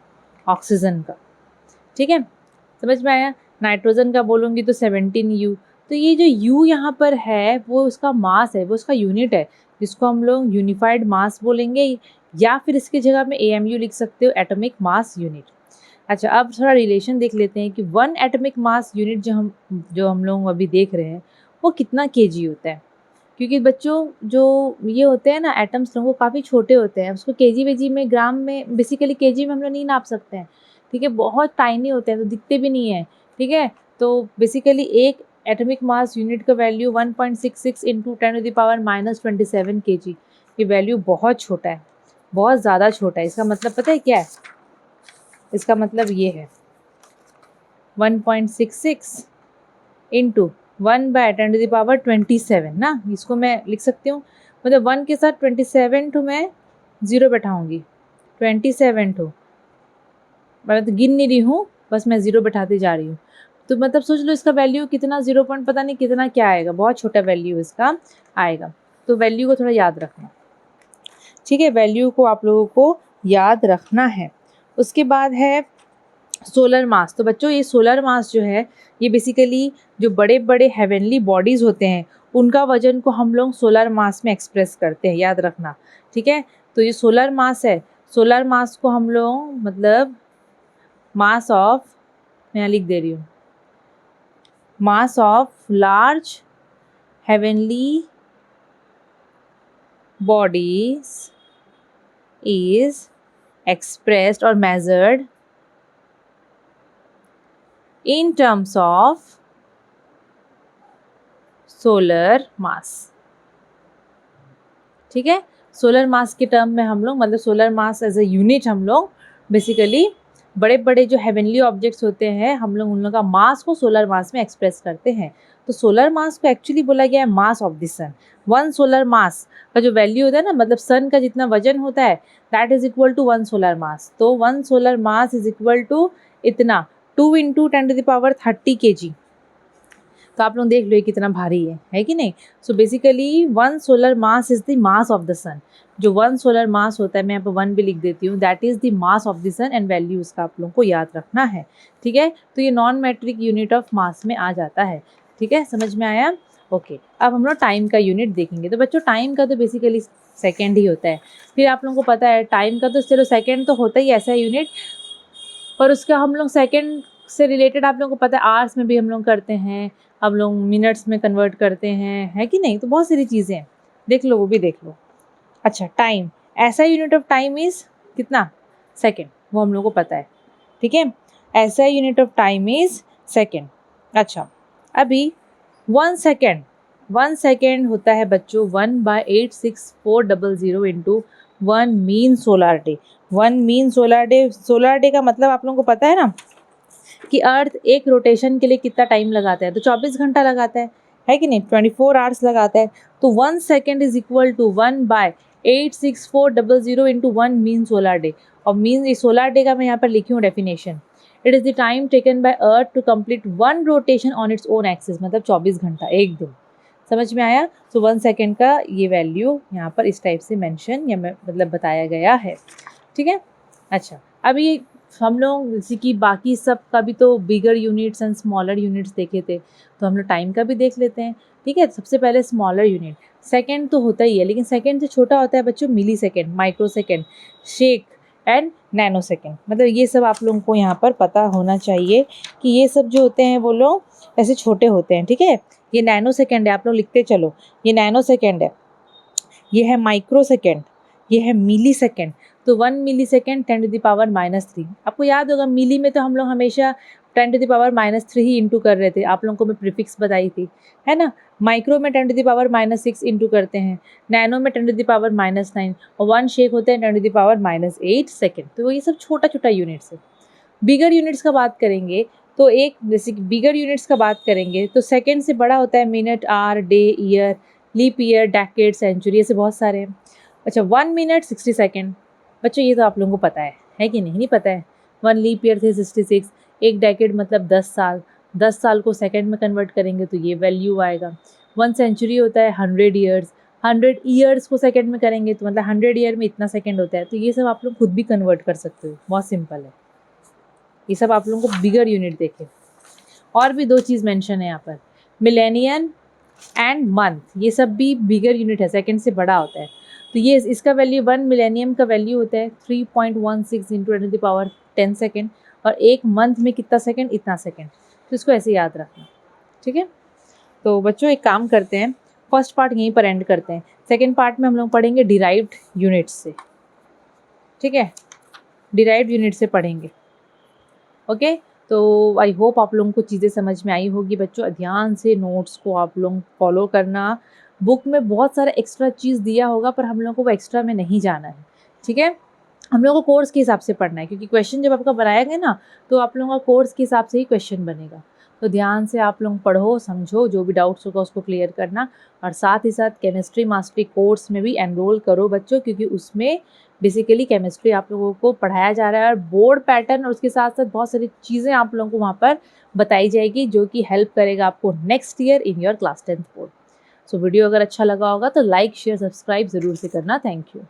ऑक्सीजन का। ठीक है, समझ में आया? नाइट्रोजन का बोलूँगी तो 17U। तो ये जो U यहाँ पर है वो उसका मास है, वो उसका यूनिट है, जिसको हम लोग यूनिफाइड मास बोलेंगे, या फिर इसकी जगह में AMU लिख सकते हो, एटॉमिक मास यूनिट। अच्छा, अब थोड़ा रिलेशन देख लेते हैं कि 1 एटॉमिक मास यूनिट जो हम लोग अभी देख रहे हैं वो कितना केजी होता है। क्योंकि बच्चों जो ये होते हैं ना एटम्स, वो काफ़ी छोटे होते हैं, उसको केजी वेजी में, ग्राम में, बेसिकली केजी में हम लोग नहीं नाप सकते हैं। ठीक है, बहुत टाइनी होते हैं, तो दिखते भी नहीं है। ठीक है, तो बेसिकली एक एटॉमिक मास यूनिट का वैल्यू 1.66 इंटू 10⁻⁻27 kg। ये वैल्यू बहुत छोटा है, बहुत ज़्यादा छोटा है। इसका मतलब पता है क्या है? इसका मतलब ये है 1.66 इंटू 1/10⁻27 ना, इसको मैं लिख सकती हूँ, मतलब 1 के साथ 27 ठो मैं 0 बैठाऊँगी, 27 ठो, मैं तो गिन नहीं रही हूँ, बस मैं 0 बैठाती जा रही हूँ। तो मतलब सोच लो इसका वैल्यू कितना, 0 पॉइंट पता नहीं कितना क्या आएगा, बहुत छोटा वैल्यू इसका आएगा। तो वैल्यू को थोड़ा याद रखना। ठीक है, वैल्यू को आप लोगों को याद रखना है। उसके बाद है सोलर मास। तो बच्चों ये सोलर मास जो है, ये बेसिकली जो बड़े बड़े हेवनली बॉडीज़ होते हैं उनका वजन को हम लोग सोलर मास में एक्सप्रेस करते हैं, याद रखना। ठीक है, तो ये सोलर मास है, सोलर मास को हम लोग मतलब मास ऑफ, मैं यहाँ लिख दे रही हूँ, mass of large heavenly bodies is expressed or measured in terms of solar mass। ठीक है, सोलर मास के टर्म में हम लोग मतलब solar mass as a unit हम लोग बेसिकली बड़े बड़े जो हेवनली ऑब्जेक्ट्स होते हैं हम लोग उन लोगों का मास को सोलर मास में एक्सप्रेस करते हैं। तो सोलर मास को एक्चुअली बोला गया है mass of the sun. 1 solar mass का जो वैल्यू होता है ना, मतलब सन का जितना वजन होता है, that is equal to 1 solar mass. तो 1 solar mass is equal to इतना 2 इंटू 10⁻30 kg। तो आप लोग देख लो ये कितना भारी है कि नहीं। So basically 1 solar mass is the mass of the sun. जो 1 सोलर मास होता है, मैं यहाँ पर 1 भी लिख देती हूँ, that is the mass of the sun and value इसका आप लोगों को याद रखना है। ठीक है, तो ये non metric unit of mass में आ जाता है। ठीक है, समझ में आया। ओके, अब हम लोग टाइम का यूनिट देखेंगे। तो बच्चों टाइम का तो बेसिकली सेकेंड ही होता है। फिर आप लोगों को पता है टाइम का तो चलो सेकेंड तो होता ही ऐसा यूनिट, पर उसका हम लोग सेकेंड से रिलेटेड आप लोगों को पता है आवर्स में भी हम लोग करते हैं, हम लोग मिनट्स में कन्वर्ट करते हैं, है कि नहीं। तो बहुत सारी चीज़ें हैं, देख लो वो भी देख लो। अच्छा, टाइम, ऐसा यूनिट ऑफ टाइम इज़ कितना, सेकेंड, वो हम लोग को पता है। ठीक है, ऐसा unit of time is second. अच्छा, अभी 1 सेकेंड होता है बच्चों 1/86400 into 1 mean solar day. 1 mean solar day, solar day का मतलब आप लोगों को पता है ना कि अर्थ एक रोटेशन के लिए कितना टाइम लगाता है, तो 24 घंटा लगाता है कि नहीं, 24 आवर्स लगाता है। तो 1 second is equal to 1/86400 into 1 mean solar day. और मीन सोलार डे का मैं यहाँ पर लिखी हूँ definition, it is the time taken by earth to complete 1 rotation on its own axis, मतलब 24 घंटा, एक दिन। समझ में आया। सो 1 सेकेंड का ये वैल्यू यहाँ पर इस टाइप से मेंशन या मतलब बताया गया है। ठीक है, अच्छा, अभी हम लोग जैसे कि बाकी सब का भी तो बिगर यूनिट्स एंड स्मॉलर यूनिट्स देखे थे, तो हम लोग टाइम का भी देख लेते हैं। ठीक है, सबसे पहले स्मॉलर यूनिट, सेकंड तो होता ही है, लेकिन सेकंड से छोटा होता है बच्चों millisecond, microsecond, shake and nanosecond. मतलब ये सब आप लोगों को यहाँ पर पता होना चाहिए कि ये सब जो होते हैं वो लोग ऐसे छोटे होते हैं। ठीक है, ये नैनो सेकेंड है, आप लोग लिखते चलो, ये नैनो सेकेंड है, ये है माइक्रो सेकेंड, ये है मिली सेकेंड। तो 1 मिली सेकेंड 10⁻³ आपको याद होगा, मिली में तो हम लोग हमेशा 10⁻³ ही इंटू कर रहे थे, आप लोगों को मैं प्रीफिक्स बताई थी, है ना। माइक्रो में 10⁻6 इंटू करते हैं, नैनो में 10⁻9 और 1 शेक होते हैं 10⁻8 सेकेंड। तो ये सब छोटा छोटा यूनिट्स है। बिगर यूनिट्स का बात करेंगे तो एक, जैसे कि बिगर यूनिट्स का बात करेंगे तो सेकेंड से बड़ा होता है minute, hour, day, year, leap year, decade, century, ऐसे बहुत सारे हैं। अच्छा, 1 मिनट 60 सेकेंड, बच्चों ये तो आप लोगों को पता है कि नहीं पता है। 1 लीप ईयर थे 66, एक डेकेड मतलब 10 साल, 10 साल को सेकेंड में कन्वर्ट करेंगे तो ये वैल्यू आएगा। 1 सेंचुरी होता है 100 ईयर्स, 100 ईयर्स को सेकेंड में करेंगे तो मतलब 100 ईयर में इतना सेकेंड होता है। तो ये सब आप लोग खुद भी कन्वर्ट कर सकते हो, बहुत सिंपल है। ये सब आप लोगों को बिगर यूनिट देखे। और भी 2 चीज़ मेंशन है यहाँ पर, मिलेनियम एंड मंथ, ये सब भी बिगर यूनिट है, सेकेंड से बड़ा होता है। तो ये इसका वैल्यू 1 मिलेनियम का वैल्यू होता है 3.16 इंटू 10⁻10 सेकेंड, और एक मंथ में कितना सेकेंड, इतना सेकेंड। तो इसको ऐसे याद रखना। ठीक है, तो बच्चों एक काम करते हैं, फर्स्ट पार्ट यहीं पर एंड करते हैं, सेकेंड पार्ट में हम लोग पढ़ेंगे डिराइव्ड यूनिट्स से। ठीक है, डिराइव्ड यूनिट से पढ़ेंगे। ओके, तो आई होप आप लोगों को चीज़ें समझ में आई होगी बच्चों। ध्यान से नोट्स को आप लोग फॉलो करना। बुक में बहुत सारा एक्स्ट्रा चीज़ दिया होगा, पर हम लोगों को वो एक्स्ट्रा में नहीं जाना है। ठीक है, हम लोगों को कोर्स के हिसाब से पढ़ना है, क्योंकि क्वेश्चन जब आपका बनाया गया ना, तो आप लोगों का कोर्स के हिसाब से ही क्वेश्चन बनेगा। तो ध्यान से आप लोग पढ़ो, समझो, जो भी डाउट्स होगा उसको क्लियर करना। और साथ ही साथ केमिस्ट्री मास्टरी कोर्स में भी एनरोल करो बच्चों, क्योंकि उसमें बेसिकली केमिस्ट्री आप लोगों को पढ़ाया जा रहा है, और बोर्ड पैटर्न और उसके साथ साथ बहुत सारी चीज़ें आप लोगों को वहाँ पर बताई जाएगी, जो कि हेल्प करेगा आपको next year in your class 10th board. So video अगर अच्छा लगा होगा तो लाइक, शेयर, सब्सक्राइब ज़रूर से करना। Thank you.